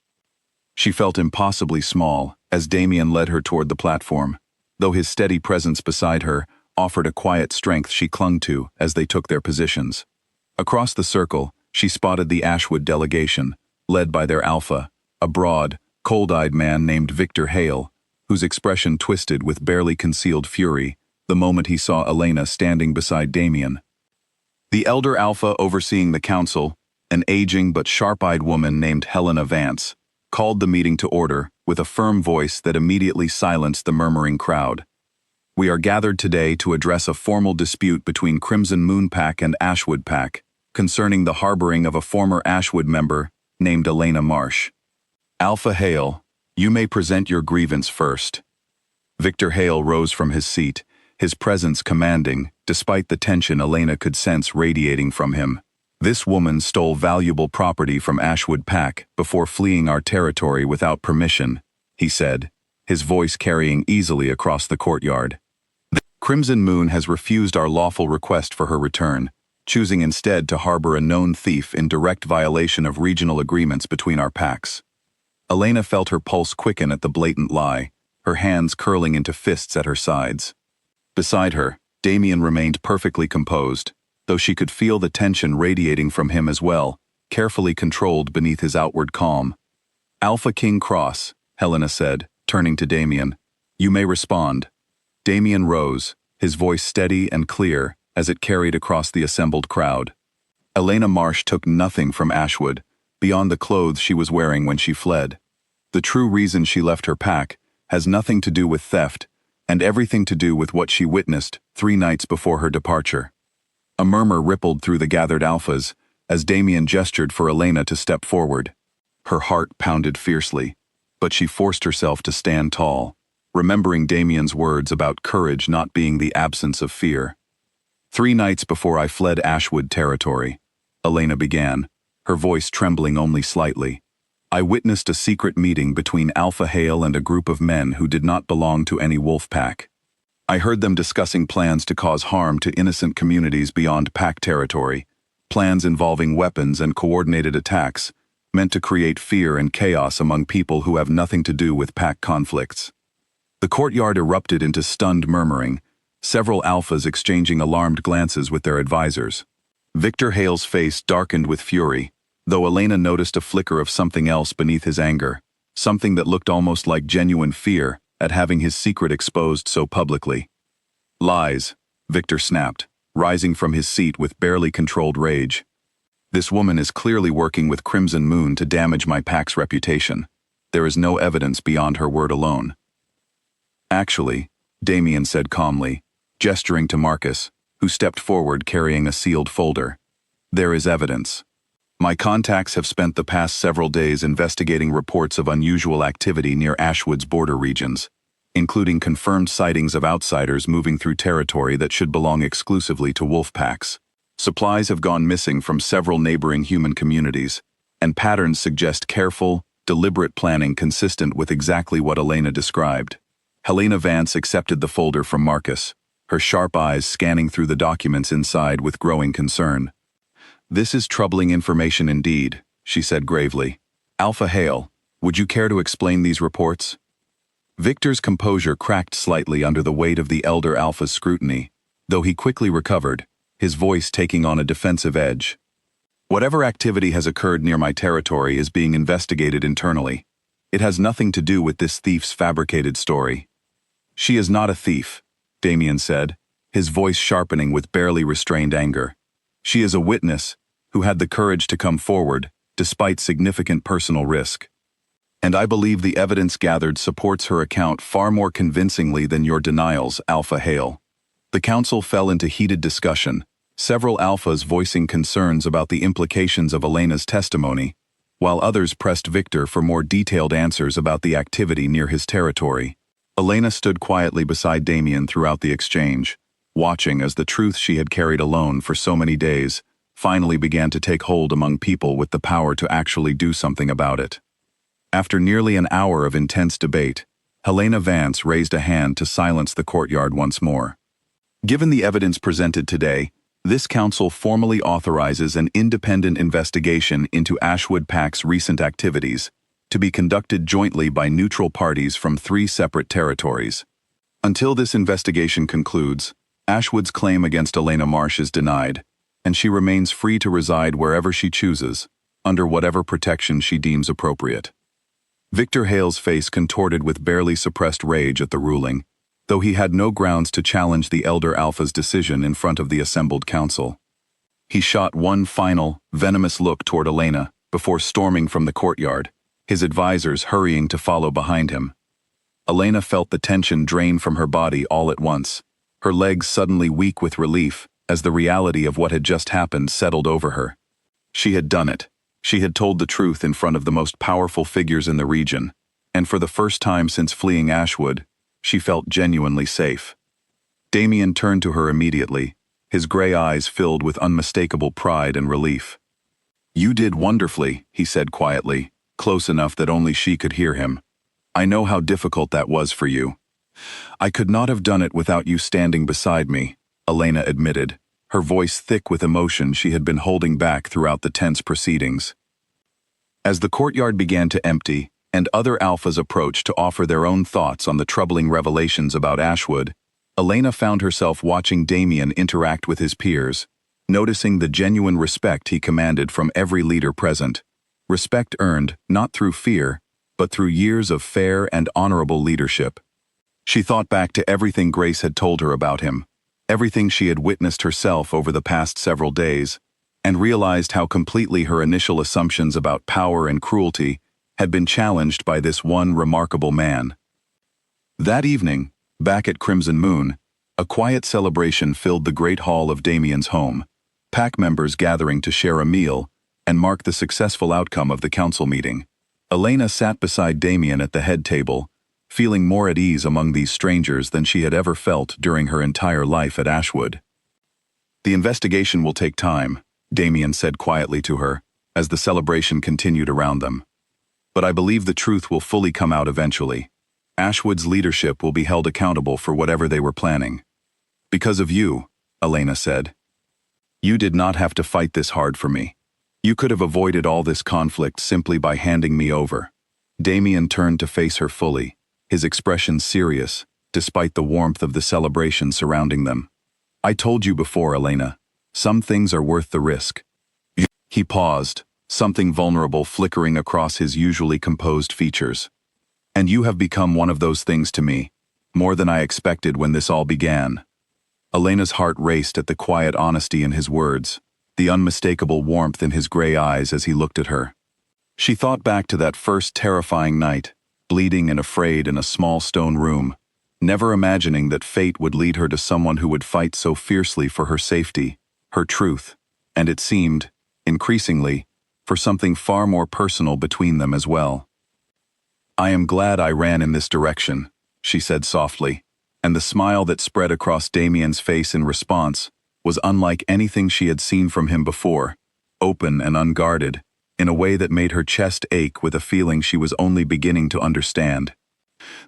She felt impossibly small as Damien led her toward the platform, though his steady presence beside her offered a quiet strength she clung to as they took their positions. Across the circle, she spotted the Ashwood delegation, led by their alpha, a broad, cold-eyed man named Victor Hale, whose expression twisted with barely concealed fury the moment he saw Elena standing beside Damien. The elder alpha overseeing the council, an aging but sharp-eyed woman named Helena Vance, called the meeting to order with a firm voice that immediately silenced the murmuring crowd. "We are gathered today to address a formal dispute between Crimson Moon Pack and Ashwood Pack concerning the harboring of a former Ashwood member named Elena Marsh. Alpha Hale, you may present your grievance first." Victor Hale rose from his seat, his presence commanding, despite the tension Elena could sense radiating from him. "This woman stole valuable property from Ashwood Pack before fleeing our territory without permission," he said, his voice carrying easily across the courtyard. "The Crimson Moon has refused our lawful request for her return, choosing instead to harbor a known thief in direct violation of regional agreements between our packs." Elena felt her pulse quicken at the blatant lie, her hands curling into fists at her sides. Beside her, Damien remained perfectly composed, though she could feel the tension radiating from him as well, carefully controlled beneath his outward calm. "Alpha King Cross," Helena said, turning to Damien. "You may respond." Damien rose, his voice steady and clear as it carried across the assembled crowd. "Elena Marsh took nothing from Ashwood, beyond the clothes she was wearing when she fled. The true reason she left her pack has nothing to do with theft, and everything to do with what she witnessed 3 nights before her departure." A murmur rippled through the gathered alphas as Damien gestured for Elena to step forward. Her heart pounded fiercely, but she forced herself to stand tall, remembering Damien's words about courage not being the absence of fear. "3 nights before I fled Ashwood territory," Elena began, her voice trembling only slightly, "I witnessed a secret meeting between Alpha Hale and a group of men who did not belong to any wolf pack. I heard them discussing plans to cause harm to innocent communities beyond pack territory, plans involving weapons and coordinated attacks, meant to create fear and chaos among people who have nothing to do with pack conflicts. The courtyard erupted into stunned murmuring, several alphas exchanging alarmed glances with their advisors. Victor Hale's face darkened with fury, though Elena noticed a flicker of something else beneath his anger, something that looked almost like genuine fear at having his secret exposed so publicly. Lies, Victor snapped, rising from his seat with barely controlled rage. This woman is clearly working with Crimson Moon to damage my pack's reputation. There is no evidence beyond her word alone. Actually, Damien said calmly, gesturing to Marcus, who stepped forward carrying a sealed folder. There is evidence. My contacts have spent the past several days investigating reports of unusual activity near Ashwood's border regions, including confirmed sightings of outsiders moving through territory that should belong exclusively to wolf packs. Supplies have gone missing from several neighboring human communities, and patterns suggest careful, deliberate planning consistent with exactly what Elena described. Helena Vance accepted the folder from Marcus, her sharp eyes scanning through the documents inside with growing concern. This is troubling information indeed, she said gravely. Alpha Hale, would you care to explain these reports? Victor's composure cracked slightly under the weight of the elder Alpha's scrutiny, though he quickly recovered, his voice taking on a defensive edge. Whatever activity has occurred near my territory is being investigated internally. It has nothing to do with this thief's fabricated story. She is not a thief, Damien said, his voice sharpening with barely restrained anger. She is a witness who had the courage to come forward, despite significant personal risk. And I believe the evidence gathered supports her account far more convincingly than your denials, Alpha Hale. The council fell into heated discussion, several alphas voicing concerns about the implications of Elena's testimony, while others pressed Victor for more detailed answers about the activity near his territory. Elena stood quietly beside Damien throughout the exchange, watching as the truth she had carried alone for so many days finally began to take hold among people with the power to actually do something about it. After nearly an hour of intense debate, Helena Vance raised a hand to silence the courtyard once more. Given the evidence presented today, this council formally authorizes an independent investigation into Ashwood Pack's recent activities, to be conducted jointly by neutral parties from 3 separate territories. Until this investigation concludes, Ashwood's claim against Elena Marsh is denied, and she remains free to reside wherever she chooses, under whatever protection she deems appropriate. Victor Hale's face contorted with barely suppressed rage at the ruling, though he had no grounds to challenge the elder Alpha's decision in front of the assembled council. He shot one final, venomous look toward Elena before storming from the courtyard, his advisors hurrying to follow behind him. Elena felt the tension drain from her body all at once, her legs suddenly weak with relief as the reality of what had just happened settled over her. She had done it. She had told the truth in front of the most powerful figures in the region, and for the first time since fleeing Ashwood, she felt genuinely safe. Damien turned to her immediately, his gray eyes filled with unmistakable pride and relief. "You did wonderfully," he said quietly, close enough that only she could hear him. "I know how difficult that was for you." "I could not have done it without you standing beside me," Elena admitted, her voice thick with emotion she had been holding back throughout the tense proceedings. As the courtyard began to empty, and other alphas approached to offer their own thoughts on the troubling revelations about Ashwood, Elena found herself watching Damien interact with his peers, noticing the genuine respect he commanded from every leader present. Respect earned, not through fear, but through years of fair and honorable leadership. She thought back to everything Grace had told her about him, everything she had witnessed herself over the past several days, and realized how completely her initial assumptions about power and cruelty had been challenged by this one remarkable man. That evening, back at Crimson Moon, a quiet celebration filled the great hall of Damien's home, pack members gathering to share a meal and mark the successful outcome of the council meeting. Elena sat beside Damien at the head table, feeling more at ease among these strangers than she had ever felt during her entire life at Ashwood. "The investigation will take time," Damien said quietly to her, as the celebration continued around them. "But I believe the truth will fully come out eventually. Ashwood's leadership will be held accountable for whatever they were planning. Because of you," Elena said. "You did not have to fight this hard for me. You could have avoided all this conflict simply by handing me over. Damien turned to face her fully, his expression serious, despite the warmth of the celebration surrounding them. I told you before, Elena. Some things are worth the risk. He paused, something vulnerable flickering across his usually composed features. And you have become one of those things to me, more than I expected when this all began. Elena's heart raced at the quiet honesty in his words, the unmistakable warmth in his gray eyes as he looked at her. She thought back to that first terrifying night, bleeding and afraid in a small stone room, never imagining that fate would lead her to someone who would fight so fiercely for her safety, her truth, and it seemed, increasingly, for something far more personal between them as well. I am glad I ran in this direction, she said softly, and the smile that spread across Damien's face in response was unlike anything she had seen from him before, open and unguarded, in a way that made her chest ache with a feeling she was only beginning to understand.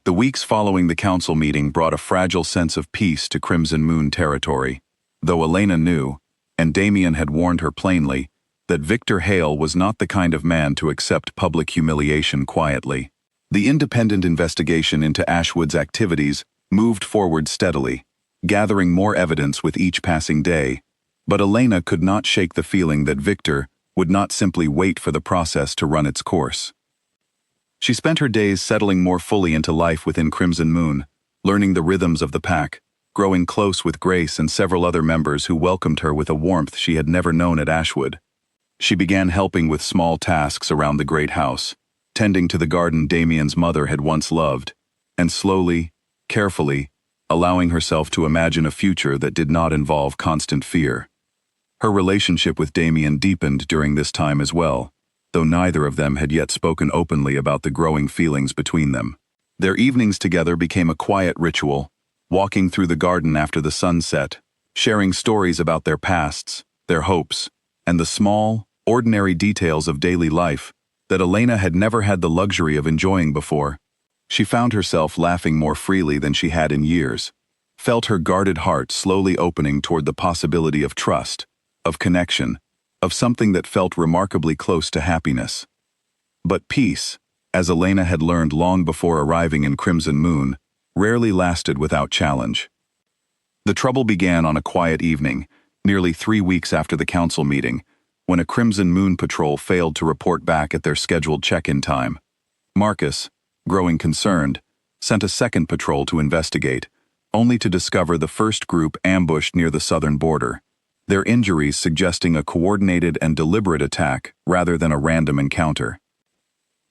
The weeks following the council meeting brought a fragile sense of peace to Crimson Moon territory, though Elena knew, and Damien had warned her plainly, that Victor Hale was not the kind of man to accept public humiliation quietly. The independent investigation into Ashwood's activities moved forward steadily, gathering more evidence with each passing day, but Elena could not shake the feeling that Victor would not simply wait for the process to run its course. She spent her days settling more fully into life within Crimson Moon, learning the rhythms of the pack, growing close with Grace and several other members who welcomed her with a warmth she had never known at Ashwood. She began helping with small tasks around the great house, tending to the garden Damien's mother had once loved, and slowly, carefully, allowing herself to imagine a future that did not involve constant fear. Her relationship with Damien deepened during this time as well, though neither of them had yet spoken openly about the growing feelings between them. Their evenings together became a quiet ritual, walking through the garden after the sun set, sharing stories about their pasts, their hopes, and the small, ordinary details of daily life that Elena had never had the luxury of enjoying before. She found herself laughing more freely than she had in years, felt her guarded heart slowly opening toward the possibility of trust, of connection, of something that felt remarkably close to happiness. But peace, as Elena had learned long before arriving in Crimson Moon, rarely lasted without challenge. The trouble began on a quiet evening, nearly 3 weeks after the council meeting, when a Crimson Moon patrol failed to report back at their scheduled check-in time. Marcus, growing concerned, sent a second patrol to investigate, only to discover the first group ambushed near the southern border, their injuries suggesting a coordinated and deliberate attack rather than a random encounter.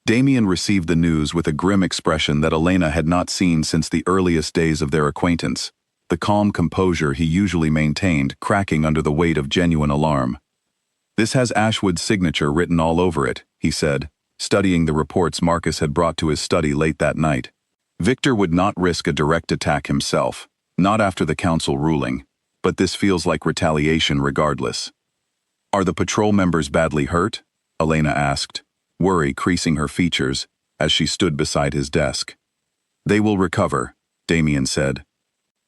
Damien received the news with a grim expression that Elena had not seen since the earliest days of their acquaintance, the calm composure he usually maintained cracking under the weight of genuine alarm. This has Ashwood's signature written all over it, he said, studying the reports Marcus had brought to his study late that night. Victor would not risk a direct attack himself, not after the council ruling, but this feels like retaliation regardless. Are the patrol members badly hurt? Elena asked, worry creasing her features as she stood beside his desk. They will recover, Damien said.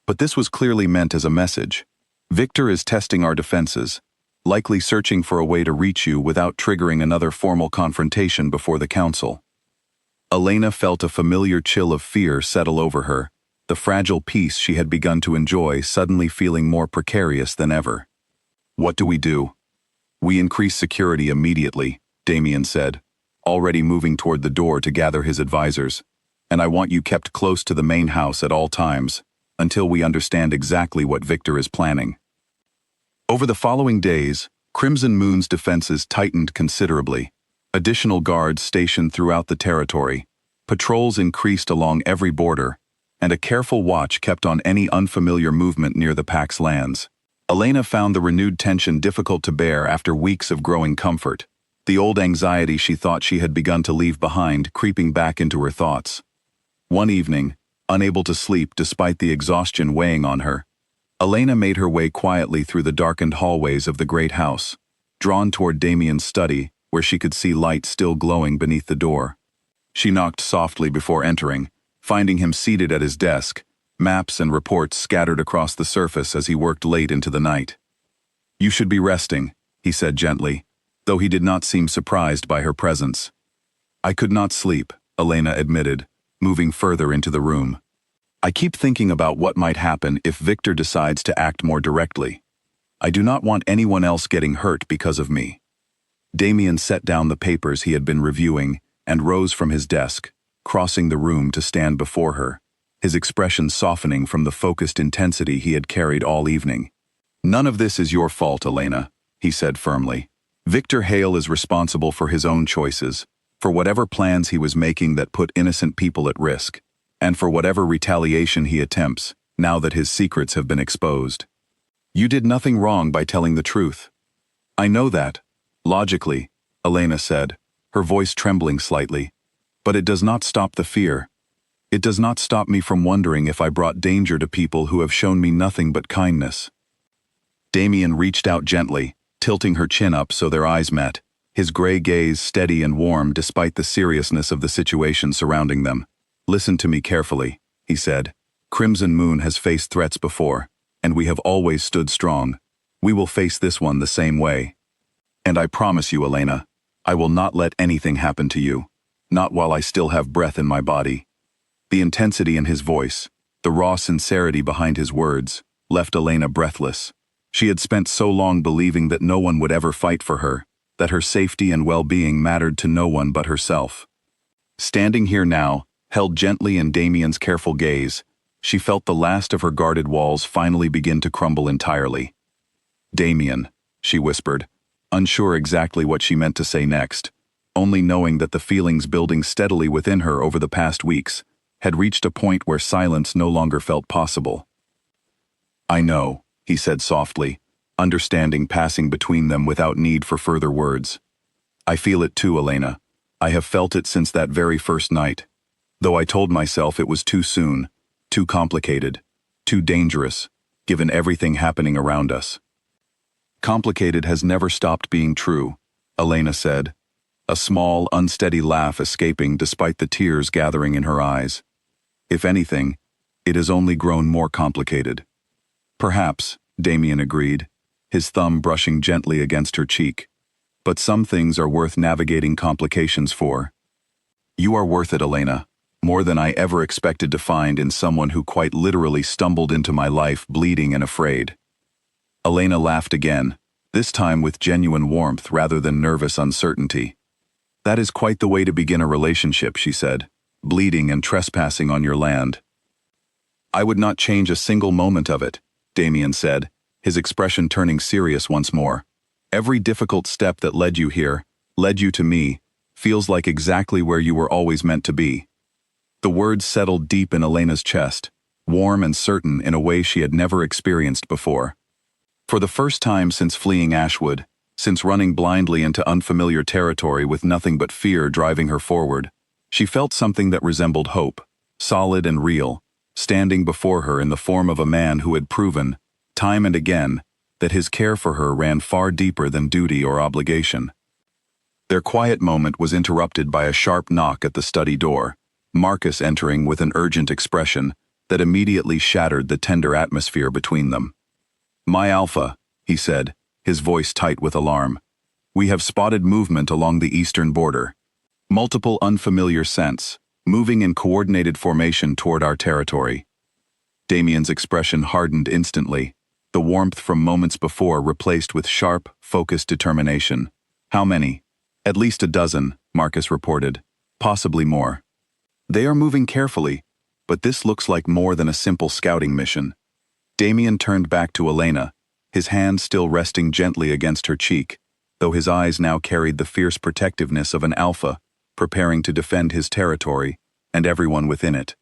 But this was clearly meant as a message. Victor is testing our defenses, likely searching for a way to reach you without triggering another formal confrontation before the council. Elena felt a familiar chill of fear settle over her, the fragile peace she had begun to enjoy suddenly feeling more precarious than ever. What do we do? We increase security immediately, Damien said, already moving toward the door to gather his advisors, and I want you kept close to the main house at all times, until we understand exactly what Victor is planning. Over the following days, Crimson Moon's defenses tightened considerably. Additional guards stationed throughout the territory, patrols increased along every border, and a careful watch kept on any unfamiliar movement near the pack's lands. Elena found the renewed tension difficult to bear after weeks of growing comfort, the old anxiety she thought she had begun to leave behind creeping back into her thoughts. One evening, unable to sleep despite the exhaustion weighing on her, Elena made her way quietly through the darkened hallways of the great house, drawn toward Damien's study, where she could see light still glowing beneath the door. She knocked softly before entering, finding him seated at his desk, maps and reports scattered across the surface as he worked late into the night. You should be resting, he said gently, though he did not seem surprised by her presence. I could not sleep, Elena admitted, moving further into the room. I keep thinking about what might happen if Victor decides to act more directly. I do not want anyone else getting hurt because of me. Damien set down the papers he had been reviewing and rose from his desk, crossing the room to stand before her, his expression softening from the focused intensity he had carried all evening. None of this is your fault, Elena, he said firmly. Victor Hale is responsible for his own choices, for whatever plans he was making that put innocent people at risk, and for whatever retaliation he attempts, now that his secrets have been exposed. You did nothing wrong by telling the truth. I know that, logically, Elena said, her voice trembling slightly. But it does not stop the fear. It does not stop me from wondering if I brought danger to people who have shown me nothing but kindness. Damien reached out gently, tilting her chin up so their eyes met, his gray gaze steady and warm despite the seriousness of the situation surrounding them. Listen to me carefully, he said. Crimson Moon has faced threats before, and we have always stood strong. We will face this one the same way. And I promise you, Elena, I will not let anything happen to you, not while I still have breath in my body. The intensity in his voice, the raw sincerity behind his words, left Elena breathless. She had spent so long believing that no one would ever fight for her, that her safety and well-being mattered to no one but herself. Standing here now, held gently in Damien's careful gaze, she felt the last of her guarded walls finally begin to crumble entirely. Damien, she whispered, unsure exactly what she meant to say next, only knowing that the feelings building steadily within her over the past weeks had reached a point where silence no longer felt possible. I know, he said softly, understanding passing between them without need for further words. I feel it too, Elena. I have felt it since that very first night, though I told myself it was too soon, too complicated, too dangerous, given everything happening around us. Complicated has never stopped being true, Elena said, a small, unsteady laugh escaping despite the tears gathering in her eyes. If anything, it has only grown more complicated. Perhaps, Damien agreed, his thumb brushing gently against her cheek. But some things are worth navigating complications for. You are worth it, Elena, more than I ever expected to find in someone who quite literally stumbled into my life bleeding and afraid. Elena laughed again, this time with genuine warmth rather than nervous uncertainty. That is quite the way to begin a relationship, she said, bleeding and trespassing on your land. I would not change a single moment of it, Damien said, his expression turning serious once more. Every difficult step that led you here, led you to me, feels like exactly where you were always meant to be. The words settled deep in Elena's chest, warm and certain in a way she had never experienced before. For the first time since fleeing Ashwood, since running blindly into unfamiliar territory with nothing but fear driving her forward, she felt something that resembled hope, solid and real, standing before her in the form of a man who had proven, time and again, that his care for her ran far deeper than duty or obligation. Their quiet moment was interrupted by a sharp knock at the study door, Marcus entering with an urgent expression that immediately shattered the tender atmosphere between them. My Alpha, he said, his voice tight with alarm. We have spotted movement along the eastern border. Multiple unfamiliar scents, moving in coordinated formation toward our territory. Damien's expression hardened instantly, the warmth from moments before replaced with sharp, focused determination. How many? At least a dozen, Marcus reported. Possibly more. They are moving carefully, but this looks like more than a simple scouting mission. Damien turned back to Elena, his hand still resting gently against her cheek, though his eyes now carried the fierce protectiveness of an alpha, preparing to defend his territory and everyone within it.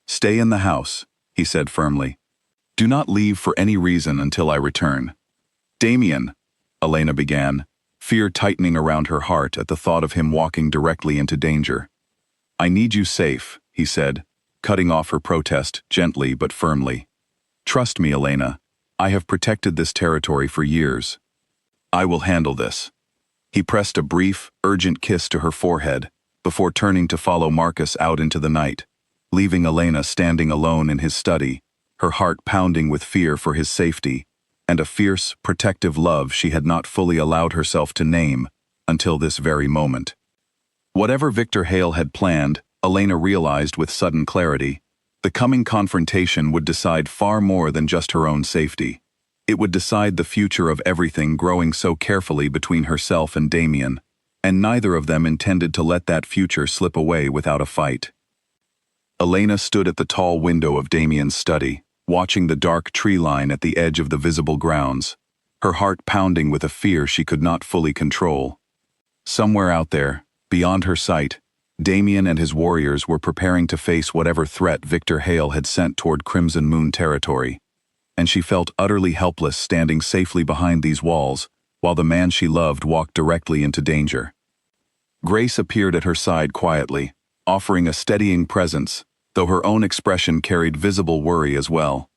Stay in the house, he said firmly. Do not leave for any reason until I return. Damien, Elena began, fear tightening around her heart at the thought of him walking directly into danger. I need you safe, he said, cutting off her protest gently but firmly. Trust me, Elena. I have protected this territory for years. I will handle this. He pressed a brief, urgent kiss to her forehead before turning to follow Marcus out into the night, leaving Elena standing alone in his study, her heart pounding with fear for his safety, and a fierce, protective love she had not fully allowed herself to name until this very moment. Whatever Victor Hale had planned, Elena realized with sudden clarity, the coming confrontation would decide far more than just her own safety. It would decide the future of everything growing so carefully between herself and Damien, and neither of them intended to let that future slip away without a fight. Elena stood at the tall window of Damien's study, watching the dark tree line at the edge of the visible grounds, her heart pounding with a fear she could not fully control. Somewhere out there, beyond her sight, Damien and his warriors were preparing to face whatever threat Victor Hale had sent toward Crimson Moon territory, and she felt utterly helpless standing safely behind these walls while the man she loved walked directly into danger. Grace appeared at her side quietly, offering a steadying presence, though her own expression carried visible worry as well.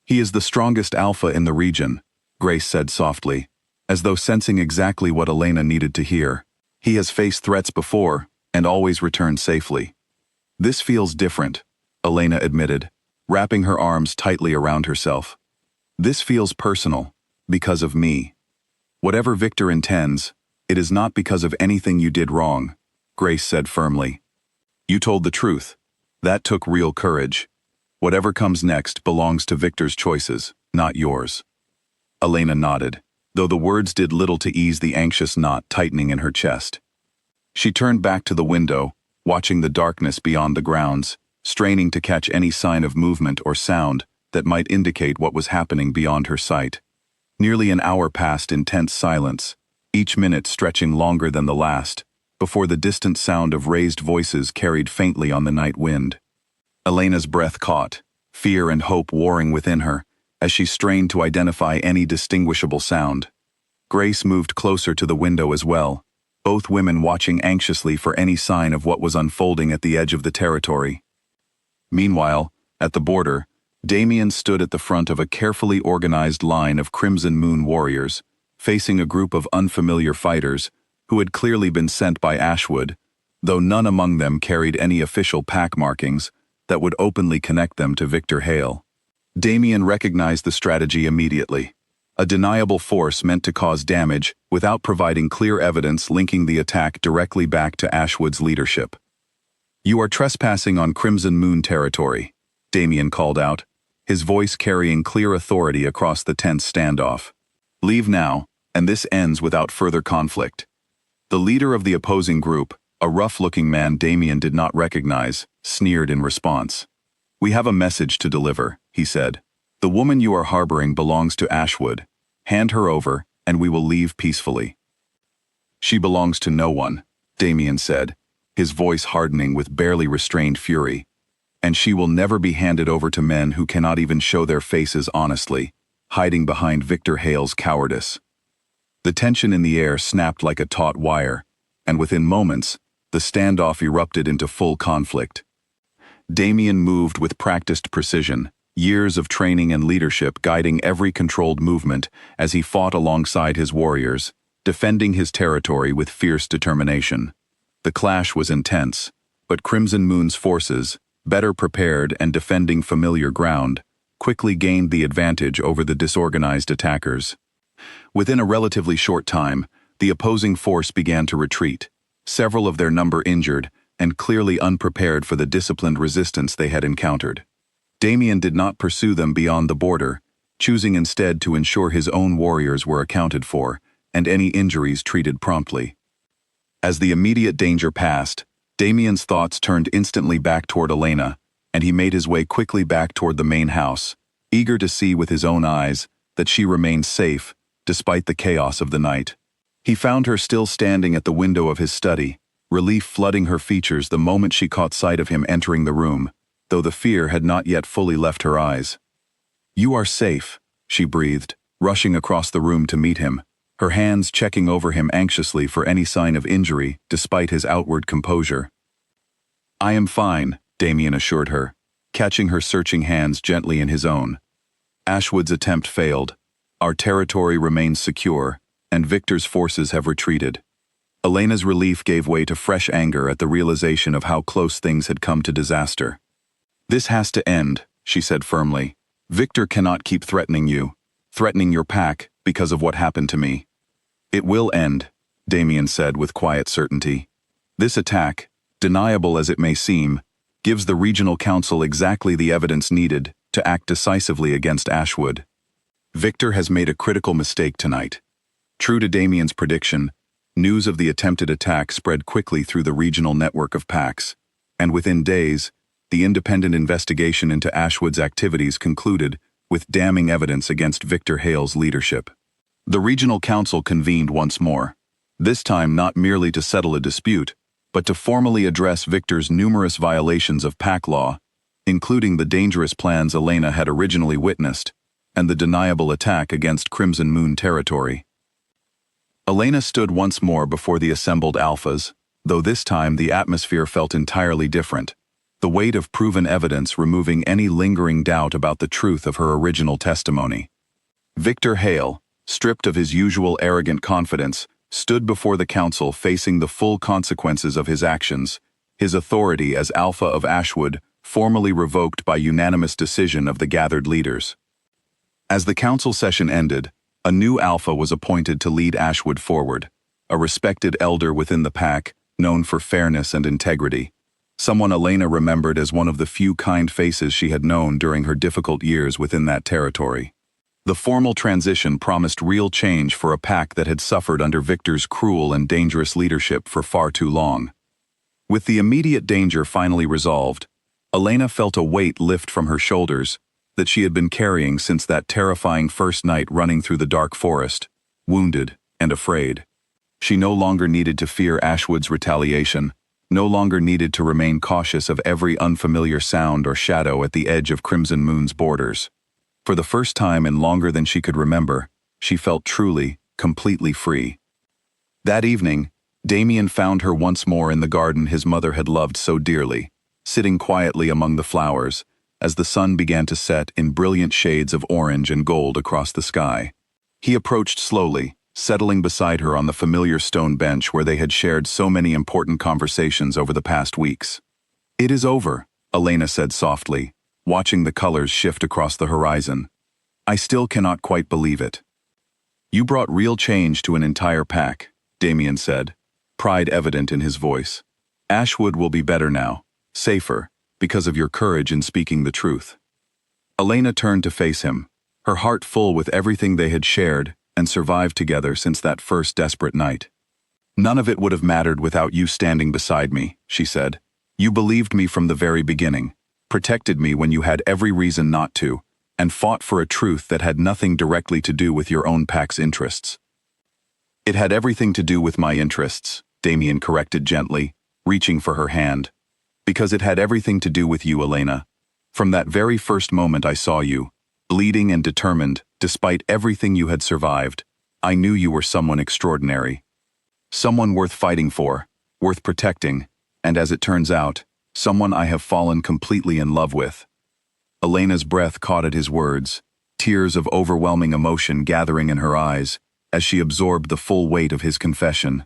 "He is the strongest alpha in the region," Grace said softly, as though sensing exactly what Elena needed to hear. "He has faced threats before, and always returned safely." "This feels different," Elena admitted, wrapping her arms tightly around herself. "This feels personal, because of me. Whatever Victor intends, it is not because of anything you did wrong," Grace said firmly. "You told the truth. That took real courage. Whatever comes next belongs to Victor's choices, not yours." Elena nodded, though the words did little to ease the anxious knot tightening in her chest. She turned back to the window, watching the darkness beyond the grounds, straining to catch any sign of movement or sound that might indicate what was happening beyond her sight. Nearly an hour passed in tense silence, each minute stretching longer than the last, before the distant sound of raised voices carried faintly on the night wind. Elena's breath caught, fear and hope warring within her, as she strained to identify any distinguishable sound. Grace moved closer to the window as well, both women watching anxiously for any sign of what was unfolding at the edge of the territory. Meanwhile, at the border, Damien stood at the front of a carefully organized line of Crimson Moon warriors, facing a group of unfamiliar fighters who had clearly been sent by Ashwood, though none among them carried any official pack markings that would openly connect them to Victor Hale. Damien recognized the strategy immediately. A deniable force meant to cause damage without providing clear evidence linking the attack directly back to Ashwood's leadership. "You are trespassing on Crimson Moon territory," Damien called out, his voice carrying clear authority across the tense standoff. "Leave now, and this ends without further conflict." The leader of the opposing group, a rough-looking man Damien did not recognize, sneered in response. "We have a message to deliver," he said. "The woman you are harboring belongs to Ashwood. Hand her over, and we will leave peacefully." "She belongs to no one," Damien said, his voice hardening with barely restrained fury. "And she will never be handed over to men who cannot even show their faces honestly, hiding behind Victor Hale's cowardice." The tension in the air snapped like a taut wire, and within moments, the standoff erupted into full conflict. Damien moved with practiced precision, years of training and leadership guiding every controlled movement as he fought alongside his warriors, defending his territory with fierce determination. The clash was intense, but Crimson Moon's forces, better prepared and defending familiar ground, quickly gained the advantage over the disorganized attackers. Within a relatively short time, the opposing force began to retreat, several of their number injured and clearly unprepared for the disciplined resistance they had encountered. Damien did not pursue them beyond the border, choosing instead to ensure his own warriors were accounted for and any injuries treated promptly. As the immediate danger passed, Damien's thoughts turned instantly back toward Elena, and he made his way quickly back toward the main house, eager to see with his own eyes that she remained safe despite the chaos of the night. He found her still standing at the window of his study, relief flooding her features the moment she caught sight of him entering the room, though the fear had not yet fully left her eyes. "You are safe," she breathed, rushing across the room to meet him, her hands checking over him anxiously for any sign of injury despite his outward composure. "I am fine," Damien assured her, catching her searching hands gently in his own. "Ashwood's attempt failed. Our territory remains secure, and Victor's forces have retreated." Elena's relief gave way to fresh anger at the realization of how close things had come to disaster. "This has to end," she said firmly. "Victor cannot keep threatening you, threatening your pack because of what happened to me. It will end, Damien said with quiet certainty. This attack, deniable as it may seem, gives the regional council exactly the evidence needed to act decisively against Ashwood. Victor has made a critical mistake tonight. True to Damien's prediction, news of the attempted attack spread quickly through the regional network of packs, and within days, the independent investigation into Ashwood's activities concluded with damning evidence against Victor Hale's leadership. The regional council convened once more, this time not merely to settle a dispute, but to formally address Victor's numerous violations of pack law, including the dangerous plans Elena had originally witnessed, and the deniable attack against Crimson Moon territory. Elena stood once more before the assembled alphas, though this time the atmosphere felt entirely different, the weight of proven evidence removing any lingering doubt about the truth of her original testimony. Victor Hale, stripped of his usual arrogant confidence, stood before the council facing the full consequences of his actions, his authority as Alpha of Ashwood formally revoked by unanimous decision of the gathered leaders. As the council session ended, a new Alpha was appointed to lead Ashwood forward, a respected elder within the pack, known for fairness and integrity, someone Elena remembered as one of the few kind faces she had known during her difficult years within that territory. The formal transition promised real change for a pack that had suffered under Victor's cruel and dangerous leadership for far too long. With the immediate danger finally resolved, Elena felt a weight lift from her shoulders that she had been carrying since that terrifying first night running through the dark forest, wounded and afraid. She no longer needed to fear Ashwood's retaliation, no longer needed to remain cautious of every unfamiliar sound or shadow at the edge of Crimson Moon's borders. For the first time in longer than she could remember, she felt truly, completely free. That evening, Damien found her once more in the garden his mother had loved so dearly, sitting quietly among the flowers, as the sun began to set in brilliant shades of orange and gold across the sky. He approached slowly, settling beside her on the familiar stone bench where they had shared so many important conversations over the past weeks. "It is over," Elena said softly, watching the colors shift across the horizon. "I still cannot quite believe it." "You brought real change to an entire pack," Damien said, pride evident in his voice. "Ashwood will be better now, safer, because of your courage in speaking the truth." Elena turned to face him, her heart full with everything they had shared and survived together since that first desperate night. "None of it would have mattered without you standing beside me," she said. "You believed me from the very beginning, protected me when you had every reason not to, and fought for a truth that had nothing directly to do with your own pack's interests." "It had everything to do with my interests," Damien corrected gently, reaching for her hand. "Because it had everything to do with you, Elena. From that very first moment I saw you, bleeding and determined, despite everything you had survived, I knew you were someone extraordinary. Someone worth fighting for, worth protecting, and as it turns out, someone I have fallen completely in love with." Elena's breath caught at his words, tears of overwhelming emotion gathering in her eyes as she absorbed the full weight of his confession.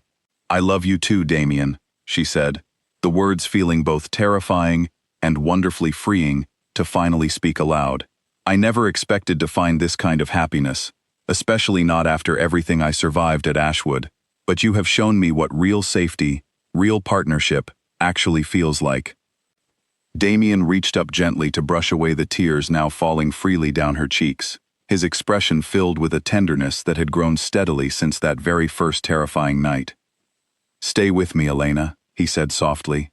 "I love you too, Damien," she said, the words feeling both terrifying and wonderfully freeing to finally speak aloud. "I never expected to find this kind of happiness, especially not after everything I survived at Ashwood, but you have shown me what real safety, real partnership, actually feels like." Damien reached up gently to brush away the tears now falling freely down her cheeks, his expression filled with a tenderness that had grown steadily since that very first terrifying night. "Stay with me, Elena," he said softly.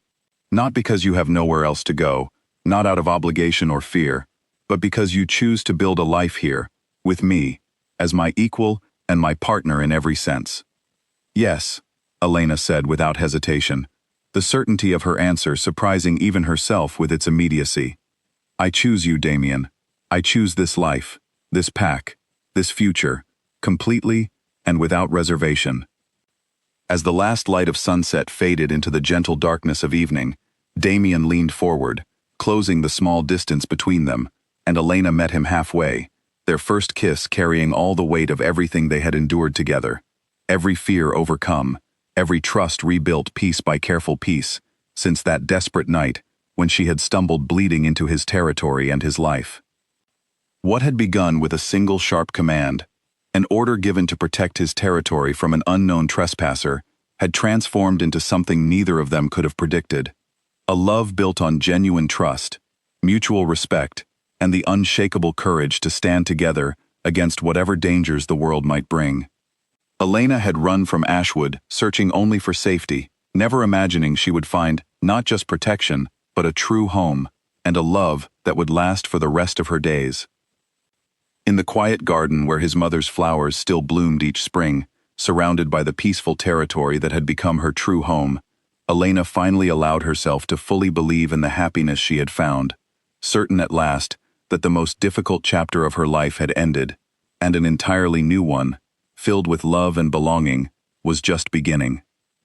"Not because you have nowhere else to go, not out of obligation or fear, but because you choose to build a life here, with me, as my equal and my partner in every sense." "Yes," Elena said without hesitation, the certainty of her answer surprising even herself with its immediacy. "I choose you, Damien. I choose this life, this pack, this future, completely and without reservation." As the last light of sunset faded into the gentle darkness of evening, Damien leaned forward, closing the small distance between them, and Elena met him halfway, their first kiss carrying all the weight of everything they had endured together, every fear overcome, every trust rebuilt piece by careful piece, since that desperate night when she had stumbled bleeding into his territory and his life. What had begun with a single sharp command, An order given to protect his territory from an unknown trespasser had transformed into something neither of them could have predicted. A love built on genuine trust, mutual respect, and the unshakable courage to stand together against whatever dangers the world might bring. Elena had run from Ashwood, searching only for safety, never imagining she would find not just protection, but a true home, and a love that would last for the rest of her days. In the quiet garden where his mother's flowers still bloomed each spring, surrounded by the peaceful territory that had become her true home, Elena finally allowed herself to fully believe in the happiness she had found, certain at last that the most difficult chapter of her life had ended, and an entirely new one, filled with love and belonging, was just beginning.